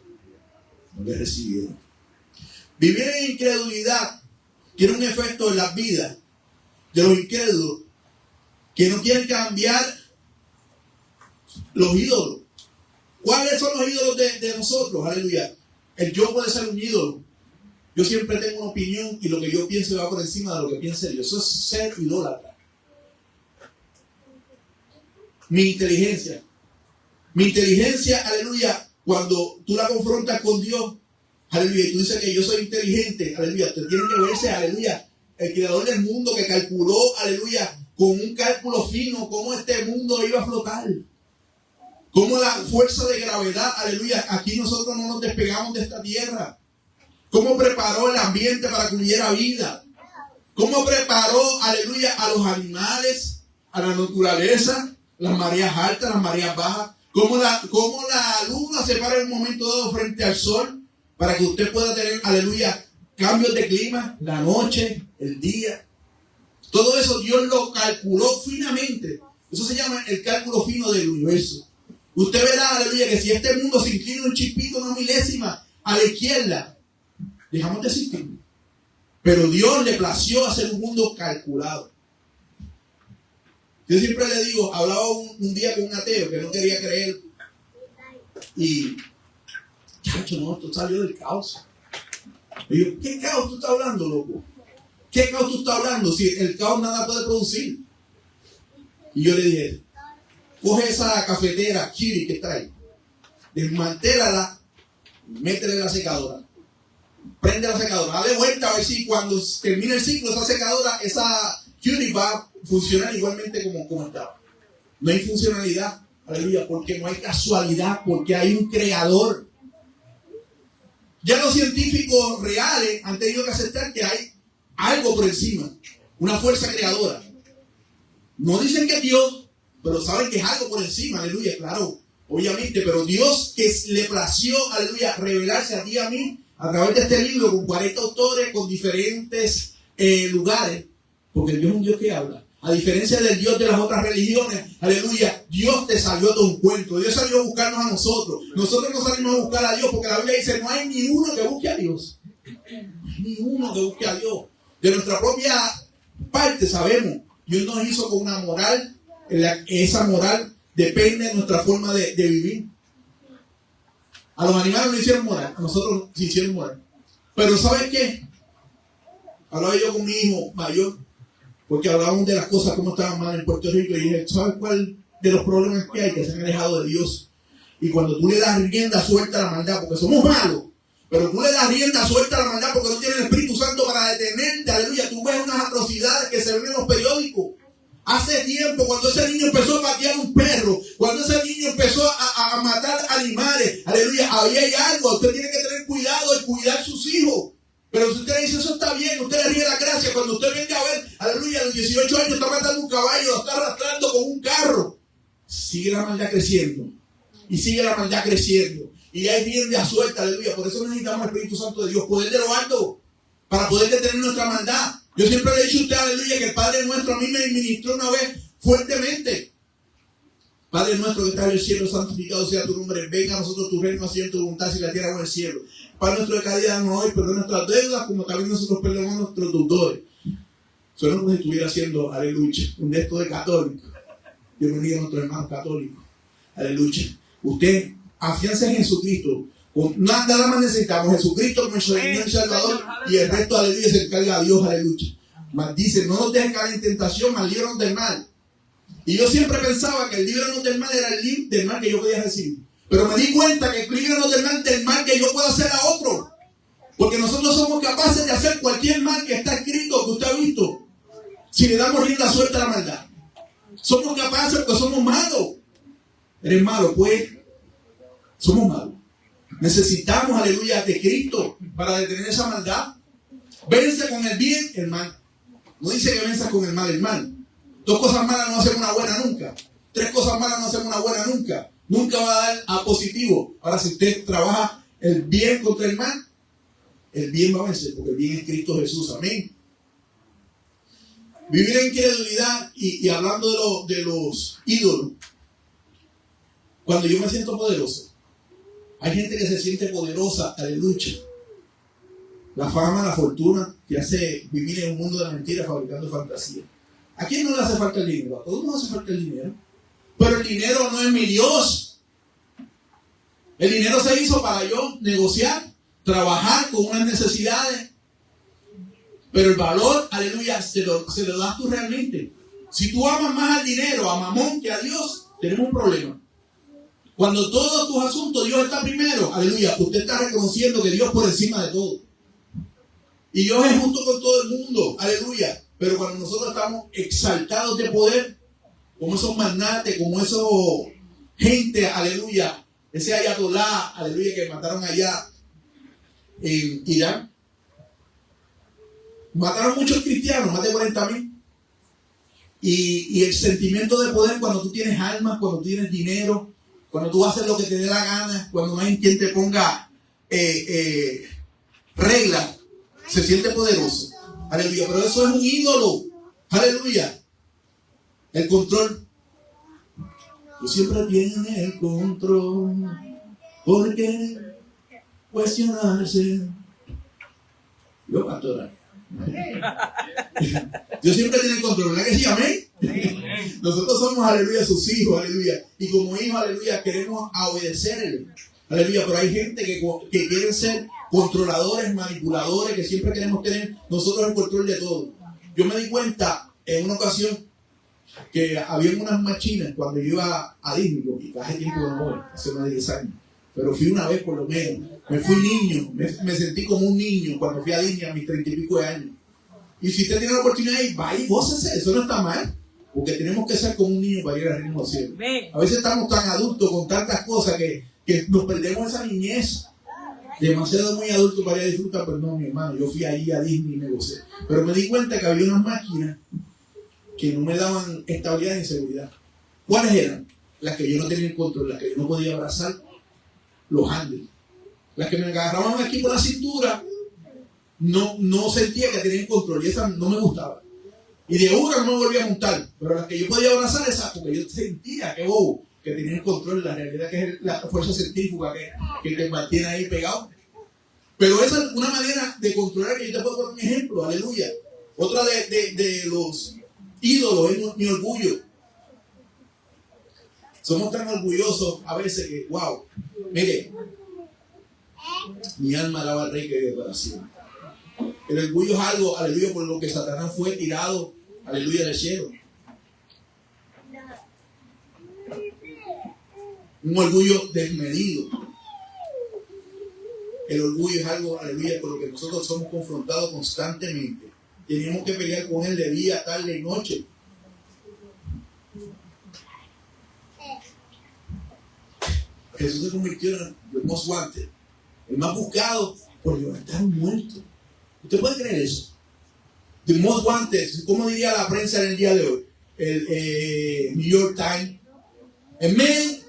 no le recibieron. Vivir en incredulidad tiene un efecto en las vidas de los incrédulos que no quieren cambiar los ídolos. ¿Cuáles son los ídolos de nosotros? Aleluya. El yo puede ser un ídolo. Yo siempre tengo una opinión y lo que yo pienso va por encima de lo que piense Dios. Eso es ser idólatra. Mi inteligencia, aleluya, cuando tú la confrontas con Dios, aleluya, y tú dices que yo soy inteligente, aleluya, te tienen que verse, aleluya, el creador del mundo que calculó, aleluya, con un cálculo fino, cómo este mundo iba a flotar. Cómo la fuerza de gravedad, aleluya, aquí nosotros no nos despegamos de esta tierra. Cómo preparó el ambiente para que hubiera vida. cómo preparó, aleluya, a los animales, a la naturaleza, las mareas altas, las mareas bajas, cómo la luna se para en un momento dado frente al sol, para que usted pueda tener, aleluya, cambios de clima, la noche, el día. Todo eso Dios lo calculó finamente. Eso se llama el cálculo fino del universo. Usted verá, aleluya, que si este mundo se inclina un chispito, una milésima a la izquierda, dejamos de existir. Pero Dios le plació hacer un mundo calculado. Yo siempre le digo, hablaba un día con un ateo que no quería creer. Y, chacho, no, esto salió del caos. Y yo, ¿qué caos tú estás hablando, loco? ¿Qué caos tú estás hablando? Si el caos nada puede producir. Y yo le dije, coge esa cafetera Chiri que está ahí, desmantélala, métele la secadora, prende la secadora, dale vuelta a ver si cuando termine el ciclo esa secadora, esa Chiri va a funcionar igualmente como estaba. No hay funcionalidad, aleluya, porque no hay casualidad, porque hay un creador. Ya los científicos reales han tenido que aceptar que hay algo por encima, una fuerza creadora. No dicen que es Dios, pero saben que es algo por encima, aleluya, claro, obviamente, pero Dios que le plació, aleluya, revelarse a ti y a mí a través de este libro con 40 autores, con diferentes lugares, porque Dios es un Dios que habla. A diferencia del Dios de las otras religiones, aleluya, Dios te salió de un cuento. Dios salió a buscarnos a nosotros. Nosotros no salimos a buscar a Dios, porque la Biblia dice, no hay ni uno que busque a Dios. No hay ni uno que busque a Dios. De nuestra propia parte sabemos, Dios nos hizo con una moral, esa moral depende de nuestra forma de vivir. A los animales no hicieron moral, a nosotros sí hicieron moral. Pero ¿sabes qué? Hablaba yo con mi hijo mayor, porque hablábamos de las cosas como estaban mal en Puerto Rico, y dije, ¿sabes cuál de los problemas que hay? Que se han alejado de Dios. Y cuando tú le das rienda suelta a la maldad, porque somos malos, pero tú le das rienda suelta a la maldad porque no tienes el Espíritu Santo para detenerte, aleluya. Tú ves unas atrocidades que se ven en los periódicos. Hace tiempo, cuando ese niño empezó a patear un perro, cuando ese niño empezó a matar animales, aleluya, ahí hay algo. Usted tiene que tener cuidado y cuidar sus hijos. Pero si usted dice, eso está bien, usted le ríe la gracia. Cuando usted venga a ver, aleluya, a los 18 años está matando un caballo, lo está arrastrando con un carro. Sigue la maldad creciendo. Y sigue la maldad creciendo. Y hay rienda suelta, aleluya. Por eso necesitamos el Espíritu Santo de Dios, poder de lo alto, para poder detener nuestra maldad. Yo siempre le he dicho a usted, aleluya, que el Padre nuestro a mí me ministró una vez fuertemente. Padre nuestro que estás en el cielo, santificado sea tu nombre. Venga a nosotros tu reino, así en tu voluntad, si la tierra como en el cielo. Padre nuestro de cada día, danos hoy, perdona nuestras deudas, como también nosotros perdonamos a nuestros deudores. Suena como si estuviera haciendo, aleluya, un gesto de católico. Bienvenido a nuestros hermanos católicos. Aleluya. Usted afianza en Jesucristo. Nada más necesitamos Jesucristo como nuestro Señor y Salvador, y el resto, aleluya, se encarga a Dios, aleluya. Mas dice, no nos dejes caer en tentación, mas líbranos del mal. Y yo siempre pensaba que el líbranos del mal era el del mal que yo podía recibir. Pero me di cuenta que el líbranos del mal que yo puedo hacer a otro. Porque nosotros somos capaces de hacer cualquier mal que está escrito, que usted ha visto, si le damos rienda suelta a la maldad. Somos capaces porque somos malos. Eres malo, pues. Somos malos. Necesitamos, aleluya, de Cristo para detener esa maldad. Vence con el bien el mal. No dice que venza con el mal el mal. 2 cosas malas no hacen una buena nunca. 3 cosas malas no hacen una buena nunca. Nunca va a dar a positivo. Ahora, si usted trabaja el bien contra el mal, el bien va a vencer, porque el bien es Cristo Jesús. Amén. Vivir en incredulidad y hablando de los ídolos. Cuando yo me siento poderoso, hay gente que se siente poderosa, aleluya. La fama, la fortuna, que hace vivir en un mundo de mentiras fabricando fantasías. ¿A quién no le hace falta el dinero? A todos nos hace falta el dinero. Pero el dinero no es mi Dios. El dinero se hizo para yo negociar, trabajar con unas necesidades. Pero el valor, aleluya, se lo das tú realmente. Si tú amas más al dinero, a Mamón, que a Dios, tenemos un problema. Cuando todos tus asuntos, Dios está primero, aleluya, usted está reconociendo que Dios por encima de todo. Y Dios es justo con todo el mundo, aleluya. Pero cuando nosotros estamos exaltados de poder, como esos magnates, como esos gente, aleluya, ese ayatolá, aleluya, que mataron allá en Irán. Mataron muchos cristianos, más de 40,000. Y el sentimiento de poder cuando tú tienes armas, cuando tú tienes dinero, cuando tú haces lo que te dé la gana, cuando no hay quien te ponga reglas, se siente poderoso. Aleluya. Pero eso es un ídolo. Aleluya. El control. Tú siempre tienes el control. ¿Por qué cuestionarse? Yo, pastora. Dios siempre tiene el control, ¿verdad que sí? Amén. Nosotros somos, aleluya, sus hijos, aleluya. Y como hijos, aleluya, queremos obedecerle. Aleluya, pero hay gente que quiere ser controladores, manipuladores, que siempre queremos tener nosotros el control de todo. Yo me di cuenta en una ocasión que había unas machinas cuando yo iba a Disney, porque hace tiempo no voy, hace más de 10 años. Pero fui una vez por lo menos. Me fui niño, me sentí como un niño cuando fui a Disney a mis 30 y pico de años. Y si usted tiene la oportunidad de ir, vaya y gócese, eso no está mal. Porque tenemos que ser como un niño para ir al reino de los cielos. A veces estamos tan adultos con tantas cosas que nos perdemos esa niñez. Demasiado muy adulto para ir a disfrutar, pero no, mi hermano, yo fui ahí a Disney y me gocé. Pero me di cuenta que había unas máquinas que no me daban estabilidad ni seguridad. ¿Cuáles eran? Las que yo no tenía el control, las que yo no podía abrazar, los handles. Las que me agarraban aquí por la cintura, no sentía que tenían control y esas no me gustaban. Y de una no me volví a montar, pero las que yo podía abrazar, esas, porque yo sentía que bobo, que tenía el control, la realidad que es la fuerza centrífuga que te mantiene ahí pegado. Pero esa es una manera de controlar, que yo te puedo poner un ejemplo, aleluya. Otra de los ídolos es mi orgullo. Somos tan orgullosos a veces que, wow, mire, mi alma alaba al Rey que vive para siempre. El orgullo es algo, aleluya, por lo que Satanás fue tirado, aleluya, del cielo. Un orgullo desmedido. El orgullo es algo, aleluya, por lo que nosotros somos confrontados constantemente. Tenemos que pelear con él de día, tarde y noche. Jesús se convirtió en el most wanted, el más buscado por levantar un muerto. ¿Usted puede creer eso? The most wanted, ¿cómo diría la prensa en el día de hoy? El New York Times. A man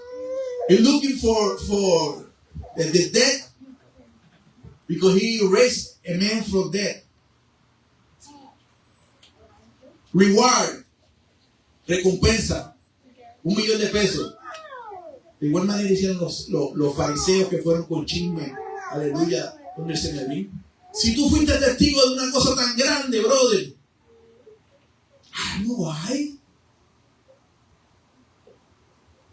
is looking for the dead because he raised a man from death. Reward, recompensa, $1,000,000. De igual manera hicieron los fariseos que fueron con chisme, aleluya, donde se me vino. Si tú fuiste testigo de una cosa tan grande, brother, no hay.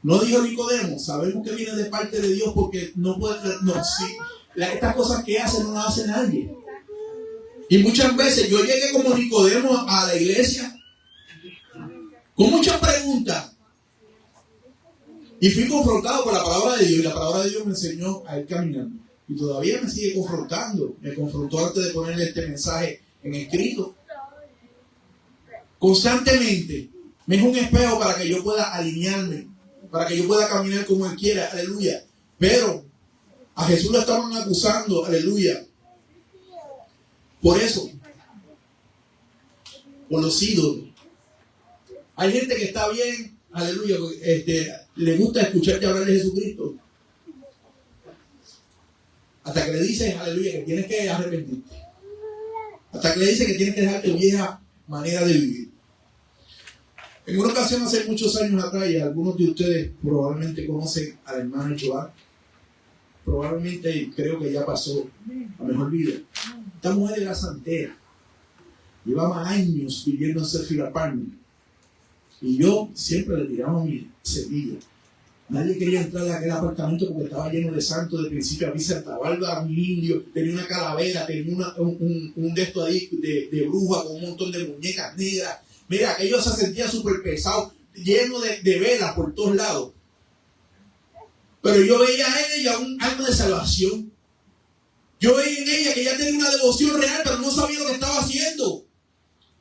No dijo Nicodemo, sabemos que viene de parte de Dios porque no puede, estas cosas que hacen no las hace nadie. Y muchas veces yo llegué como Nicodemo a la iglesia con muchas preguntas y fui confrontado por la palabra de Dios, y la palabra de Dios me enseñó a ir caminando. Y todavía me sigue confrontando. Me confrontó antes de ponerle este mensaje en escrito. Constantemente. Me es un espejo para que yo pueda alinearme, para que yo pueda caminar como Él quiera. Aleluya. Pero a Jesús lo estaban acusando. Aleluya. Por eso. Por los ídolos. Hay gente que está bien. Aleluya. Le gusta escucharte hablar de Jesucristo. Hasta que le dices, aleluya, que tienes que arrepentirte. Hasta que le dices que tienes que dejar tu vieja manera de vivir. En una ocasión, hace muchos años atrás, y algunos de ustedes probablemente conocen al hermano Joab. Probablemente creo que ya pasó a mejor vida. Esta mujer era santera. Llevaba años viviendo en Sheffield Apartment. Y yo siempre le tiraba mi semilla. Nadie quería entrar a aquel apartamento porque estaba lleno de santos de principio a fin. Santa Bárbara, un indio, tenía una calavera, tenía un de estos ahí de bruja con un montón de muñecas negras. Mira, aquello se sentía súper pesado, lleno de velas por todos lados. Pero yo veía en ella un alma de salvación. Yo veía en ella que ella tenía una devoción real, pero no sabía lo que estaba haciendo.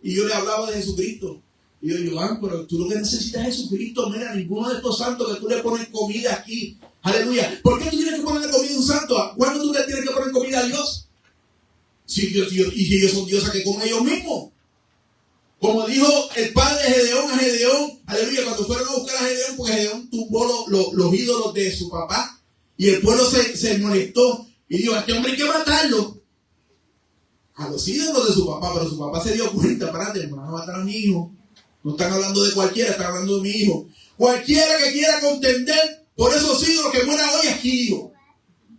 Y yo le hablaba de Jesucristo. Y yo, Joan, pero tú lo que necesitas es Jesucristo. Mira, ninguno de estos santos que tú le pones comida aquí. Aleluya. ¿Por qué tú tienes que ponerle comida a un santo? ¿Cuándo tú le tienes que poner comida a Dios? Si ellos son dioses que con ellos mismos. Como dijo el padre de Gedeón a Gedeón, aleluya, cuando fueron a buscar a Gedeón, porque Gedeón tumbó los ídolos de su papá, y el pueblo se molestó, y dijo, a este hombre hay que matarlo. A los ídolos de su papá, pero su papá se dio cuenta, espérate, me van a matar a mi hijo. No están hablando de cualquiera, están hablando de mi hijo. Cualquiera que quiera contender por esos ídolos que muera hoy aquí, hijo.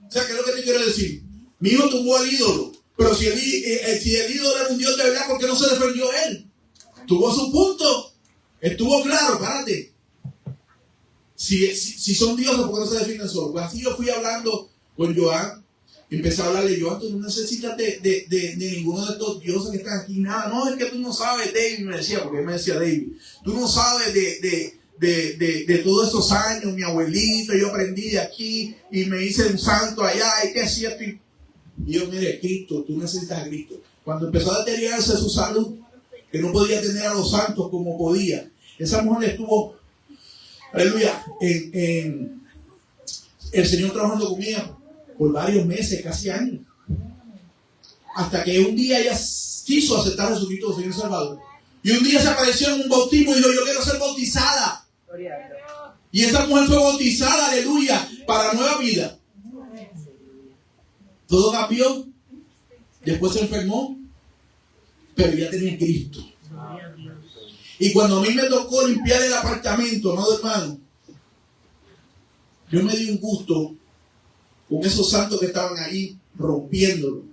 O sea, ¿qué es lo que te quiero decir? Mi hijo tumbó al ídolo, pero si el ídolo era un Dios de verdad, ¿por qué no se defendió él? Tuvo su punto, estuvo claro, párate. Si son dioses, ¿por qué no se defienden solos? Pues así yo fui hablando con Joan, empecé a hablarle, Joan, tú no necesitas de ninguno de estos dioses que están aquí, nada. No, es que tú no sabes, David me decía, porque él me decía David, tú no sabes de todos esos años, mi abuelito, yo aprendí de aquí y me hice un santo allá, y que hacía esto. Y yo, mire, Cristo, tú necesitas a Cristo. Cuando empezó a deteriorarse su salud, que no podía tener a los santos como podía, esa mujer estuvo, aleluya, el Señor trabajando con ella por varios meses, casi años, hasta que un día ella quiso aceptar a Jesucristo, Señor Salvador, y un día se apareció en un bautismo y dijo, yo quiero ser bautizada, y esa mujer fue bautizada, aleluya, para nueva vida. Todo cambió, después se enfermó, pero ya tenía Cristo. Y cuando a mí me tocó limpiar el apartamento, amado hermano, yo me di un gusto con esos santos que estaban ahí rompiéndolo.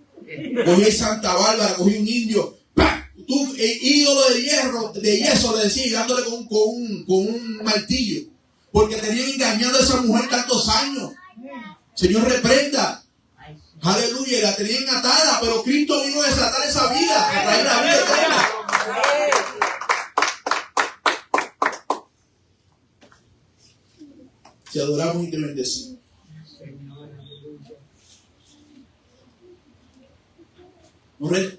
Cogí Santa Bárbara, cogí un indio, ¡pam! Ídolo de hierro, de yeso, le decía, y dándole con un martillo, porque tenían engañado a esa mujer tantos años. Señor, reprenda. Aleluya, y la tenían atada, pero Cristo vino a desatar esa vida, a traer la vida eterna. Te adoramos y te bendecimos.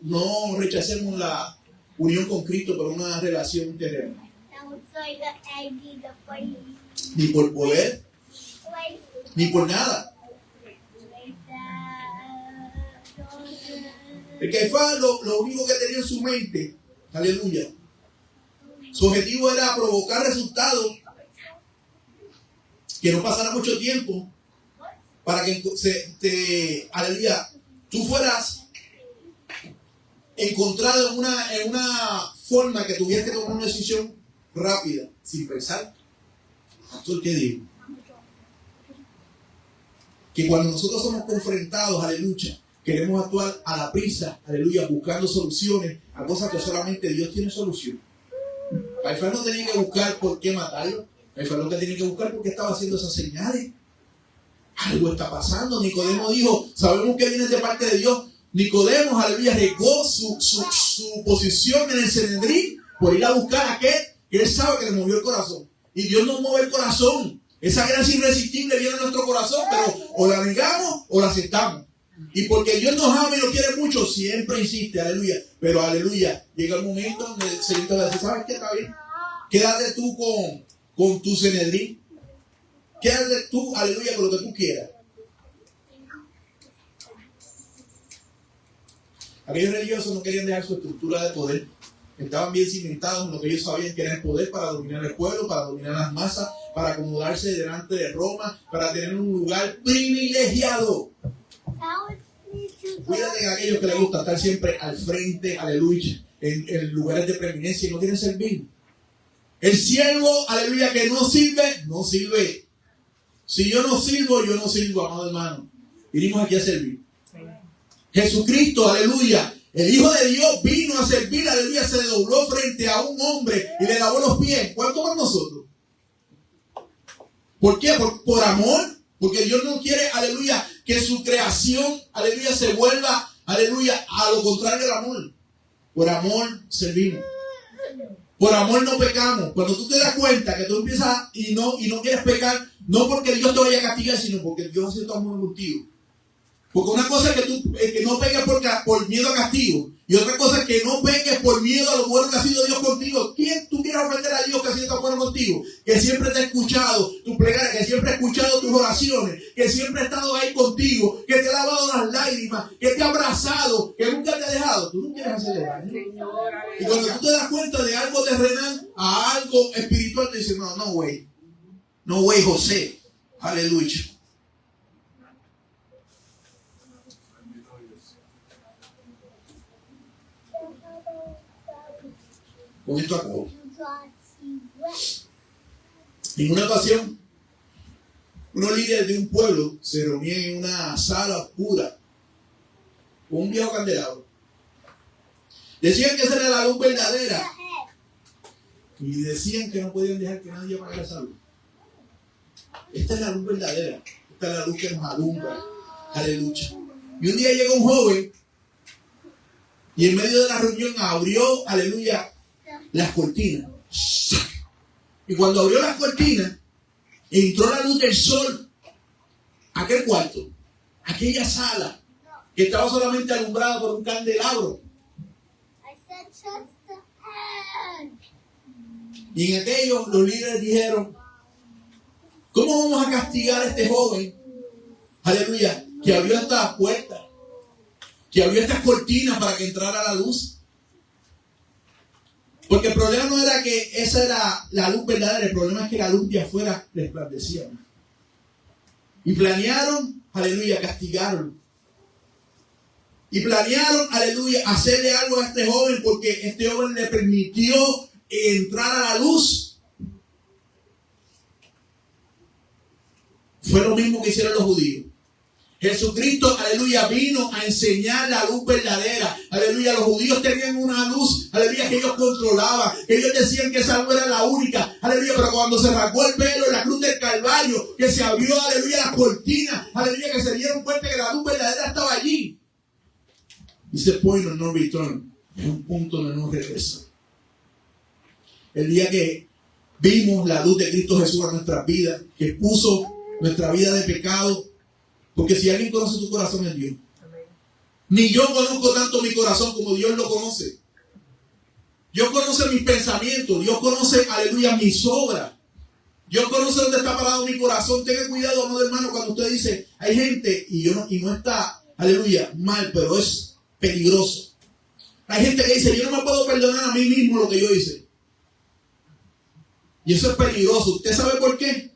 No rechacemos la unión con Cristo por una relación terrena. Ni por poder, ni por nada. El Caifás lo único que tenía en su mente, aleluya, su objetivo era provocar resultados, que no pasara mucho tiempo, para que aleluya, tú fueras encontrado en una forma que tuvieras que tomar una decisión rápida, sin pensar. ¿Pastor qué digo? Que cuando nosotros somos confrontados, aleluya, queremos actuar a la prisa, aleluya, buscando soluciones a cosas que solamente Dios tiene solución. Caifás no tenía que buscar por qué matarlo. Caifás lo que tenía que buscar porque estaba haciendo esas señales. Algo está pasando. Nicodemo dijo, sabemos que viene de parte de Dios. Nicodemo, aleluya, regó su posición en el Sanedrín por ir a buscar a aquel que él sabe que le movió el corazón. Y Dios nos mueve el corazón. Esa gracia irresistible viene a nuestro corazón, pero o la negamos o la aceptamos. Y porque Dios nos ama y nos quiere mucho, siempre insiste, aleluya. Pero aleluya, llega el momento donde el Señor te va a decir, ¿sabes qué? Está bien. Quédate tú con tu Sanedrín. Quédate tú, aleluya, con lo que tú quieras. Aquellos religiosos no querían dejar su estructura de poder. Estaban bien cimentados en lo que ellos sabían que era el poder para dominar el pueblo, para dominar las masas, para acomodarse delante de Roma, para tener un lugar privilegiado. Cuídate de aquellos que les gusta estar siempre al frente, aleluya, en lugares de preeminencia y no quieren servir. El siervo, aleluya, que no sirve, no sirve. Si yo no sirvo, amado hermano. Vinimos aquí a servir. Jesucristo, aleluya, el Hijo de Dios vino a servir, aleluya, se dobló frente a un hombre y le lavó los pies. ¿Cuánto más nosotros? ¿Por qué? Por amor. Porque Dios no quiere, aleluya, que su creación, aleluya, se vuelva, aleluya, a lo contrario del amor. Por amor servimos. Por amor no pecamos. Cuando tú te das cuenta que tú empiezas y no quieres pecar, no porque Dios te vaya a castigar, sino porque Dios hace tu amor contigo. Porque una cosa es que tú que no pegas por miedo a castigo. Y otra cosa es que no peques por miedo a lo bueno que ha sido Dios contigo. ¿Quién tú quieres ofender a Dios que ha sido tan bueno contigo? Que siempre te ha escuchado tu plegaria, que siempre ha escuchado tus oraciones, que siempre ha estado ahí contigo, que te ha lavado las lágrimas, que te ha abrazado, que nunca te ha dejado. Tú no quieres hacerle daño. Y cuando tú te das cuenta de algo terrenal a algo espiritual, te dices, no, güey. No, güey, José. Aleluya. Con esto acabo. En una ocasión, unos líderes de un pueblo se reunían en una sala oscura con un viejo candelabro. Decían que esa era la luz verdadera y decían que no podían dejar que nadie apagara esa luz. Esta es la luz verdadera. Esta es la luz que nos alumbra. Aleluya. Y un día llegó un joven y en medio de la reunión abrió, aleluya, las cortinas. Y cuando abrió las cortinas, entró la luz del sol a aquel cuarto, aquella sala que estaba solamente alumbrada por un candelabro. Y en aquello los líderes dijeron, ¿cómo vamos a castigar a este joven? Aleluya, que abrió estas puertas, que abrió estas cortinas para que entrara la luz. Porque el problema no era que esa era la luz verdadera, el problema es que la luz de afuera resplandecía. Y planearon, aleluya, castigarlo. Y planearon, aleluya, hacerle algo a este joven porque este joven le permitió entrar a la luz. Fue lo mismo que hicieron los judíos. Jesucristo, aleluya, vino a enseñar la luz verdadera. Aleluya, los judíos tenían una luz, aleluya, que ellos controlaban. Ellos decían que esa luz era la única. Aleluya, pero cuando se rasgó el velo en la cruz del Calvario, que se abrió, aleluya, las cortinas, aleluya, que se dieron cuenta que la luz verdadera estaba allí. Dice, point of no return. Es un punto de no regreso. El día que vimos la luz de Cristo Jesús en nuestras vidas, que puso nuestra vida de pecado. Porque si alguien conoce tu corazón es Dios. Ni yo conozco tanto mi corazón como Dios lo conoce. Dios conoce mis pensamientos. Dios conoce, aleluya, mis obras. Dios conoce dónde está parado mi corazón. Tenga cuidado, amado hermano, cuando usted dice, hay gente, y no está, aleluya, mal, pero es peligroso. Hay gente que dice, yo no me puedo perdonar a mí mismo lo que yo hice. Y eso es peligroso. ¿Usted sabe por qué?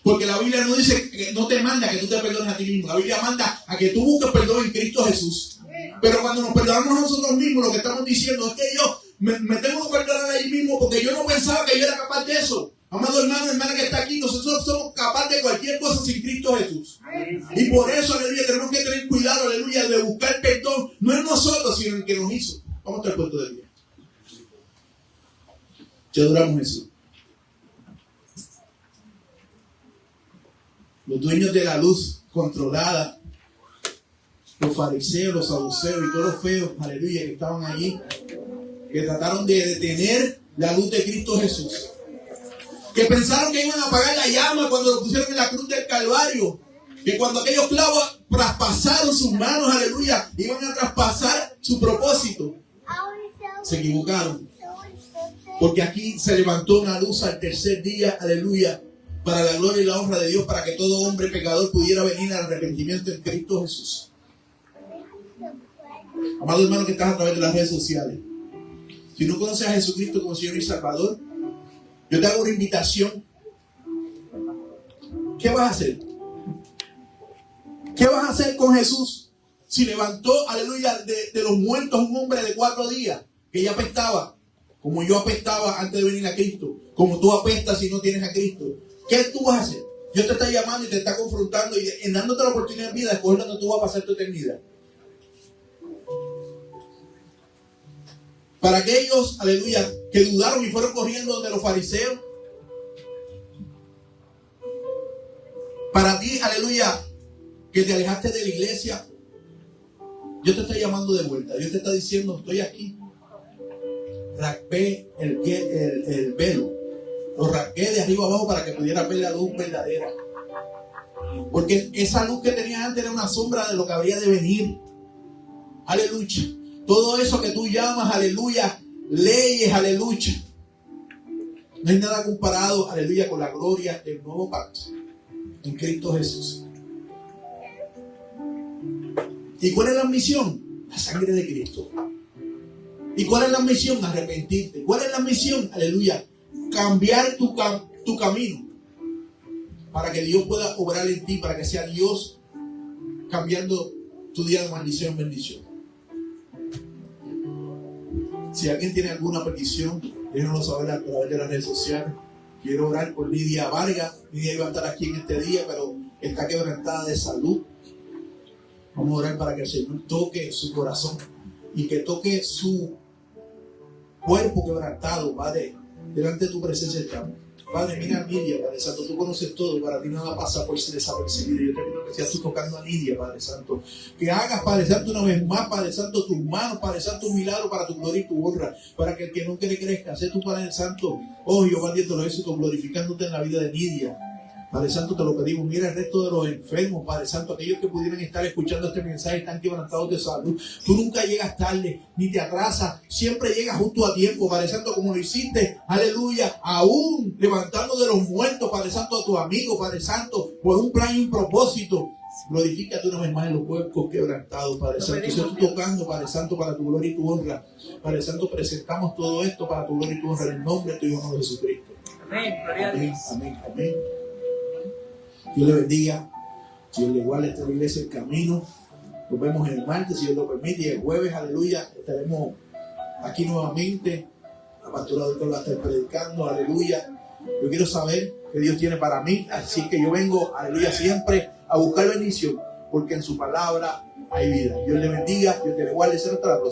Porque la Biblia no dice, no te manda que tú te perdones a ti mismo. La Biblia manda a que tú busques perdón en Cristo Jesús. Pero cuando nos perdonamos a nosotros mismos, lo que estamos diciendo es que yo me tengo que perdonar a mí mismo porque yo no pensaba que yo era capaz de eso. Amado hermano, hermana que está aquí, nosotros somos capaces de cualquier cosa sin Cristo Jesús. Y por eso, aleluya, tenemos que tener cuidado, aleluya, de buscar perdón. No en nosotros, sino en el que nos hizo. Vamos al puerto del día. Ya adoramos Jesús. Los dueños de la luz controlada, los fariseos, los saduceos y todos los feos, aleluya, que estaban allí, que trataron de detener la luz de Cristo Jesús, que pensaron que iban a apagar la llama cuando lo pusieron en la cruz del Calvario, que cuando aquellos clavos traspasaron sus manos, aleluya, iban a traspasar su propósito. Se equivocaron, porque aquí se levantó una luz al tercer día, aleluya, para la gloria y la honra de Dios, para que todo hombre pecador pudiera venir al arrepentimiento en Cristo Jesús. Amado hermano que estás a través de las redes sociales, si no conoces a Jesucristo como Señor y Salvador, yo te hago una invitación. ¿Qué vas a hacer? ¿Qué vas a hacer con Jesús? Si levantó, aleluya, de los muertos un hombre de 4 días, que ya apestaba, como yo apestaba antes de venir a Cristo, como tú apestas si no tienes a Cristo. ¿Qué tú vas a hacer? Dios te está llamando y te está confrontando y en dándote la oportunidad en vida de escoger donde tú vas a pasar tu eternidad. Para aquellos, aleluya, que dudaron y fueron corriendo donde los fariseos. Para ti, aleluya, que te alejaste de la iglesia. Dios te está llamando de vuelta. Dios te está diciendo, estoy aquí. Raspé el velo. Lo rasgué de arriba abajo para que pudieras ver la luz verdadera. Porque esa luz que tenías antes era una sombra de lo que habría de venir. Aleluya. todo eso que tú llamas, aleluya, leyes, aleluya, no hay nada comparado, aleluya, con la gloria del nuevo pacto en Cristo Jesús. ¿Y cuál es la misión? La sangre de Cristo. ¿Y cuál es la misión? Arrepentirte. ¿Cuál es la misión? Aleluya, cambiar tu camino para que Dios pueda obrar en ti, para que sea Dios cambiando tu día de maldición en bendición. Si alguien tiene alguna petición, déjenoslo saber a través de las redes sociales. Quiero orar por Lidia Vargas. Lidia iba a estar aquí en este día, pero está quebrantada de salud. Vamos a orar para que el Señor toque su corazón y que toque su cuerpo quebrantado, Padre, delante de tu presencia estamos. Padre, mira a Lidia, Padre Santo, tú conoces todo, para ti nada pasa por ser desapercibido. Yo te pido que seas tú tocando a Lidia, Padre Santo. Que hagas, Padre Santo, una vez más, Padre Santo, tus manos, Padre Santo, un milagro para tu gloria y tu honra, para que el que no quiere crezca. Sé tú, Padre Santo, oh Jehová, Dios de los éxitos, glorificándote en la vida de Lidia. Padre Santo, te lo pedimos. Mira el resto de los enfermos, Padre Santo, aquellos que pudieran estar escuchando este mensaje están quebrantados de salud. Tú nunca llegas tarde, ni te atrasas, siempre llegas justo a tiempo, Padre Santo, como lo hiciste, aleluya, aún levantando de los muertos, Padre Santo, a tu amigo, Padre Santo, por un plan y un propósito. Glorifícate una vez más en los cuerpos quebrantados, Padre Santo. Seas tú tocando, Padre Santo, para tu gloria y tu honra. Padre Santo, presentamos todo esto para tu gloria y tu honra en el nombre de tu Hijo Jesucristo. Amén, gloria a Dios. Amén, amén. Dios le bendiga. Dios le iguale esta iglesia el camino. Nos vemos el martes, si Dios lo permite, y el jueves, aleluya, estaremos aquí nuevamente. La pastora doctora va a estar predicando, aleluya. Yo quiero saber qué Dios tiene para mí, así que yo vengo, aleluya, siempre a buscar bendición, porque en su palabra hay vida. Dios le bendiga, Dios te guarde, hasta la próxima.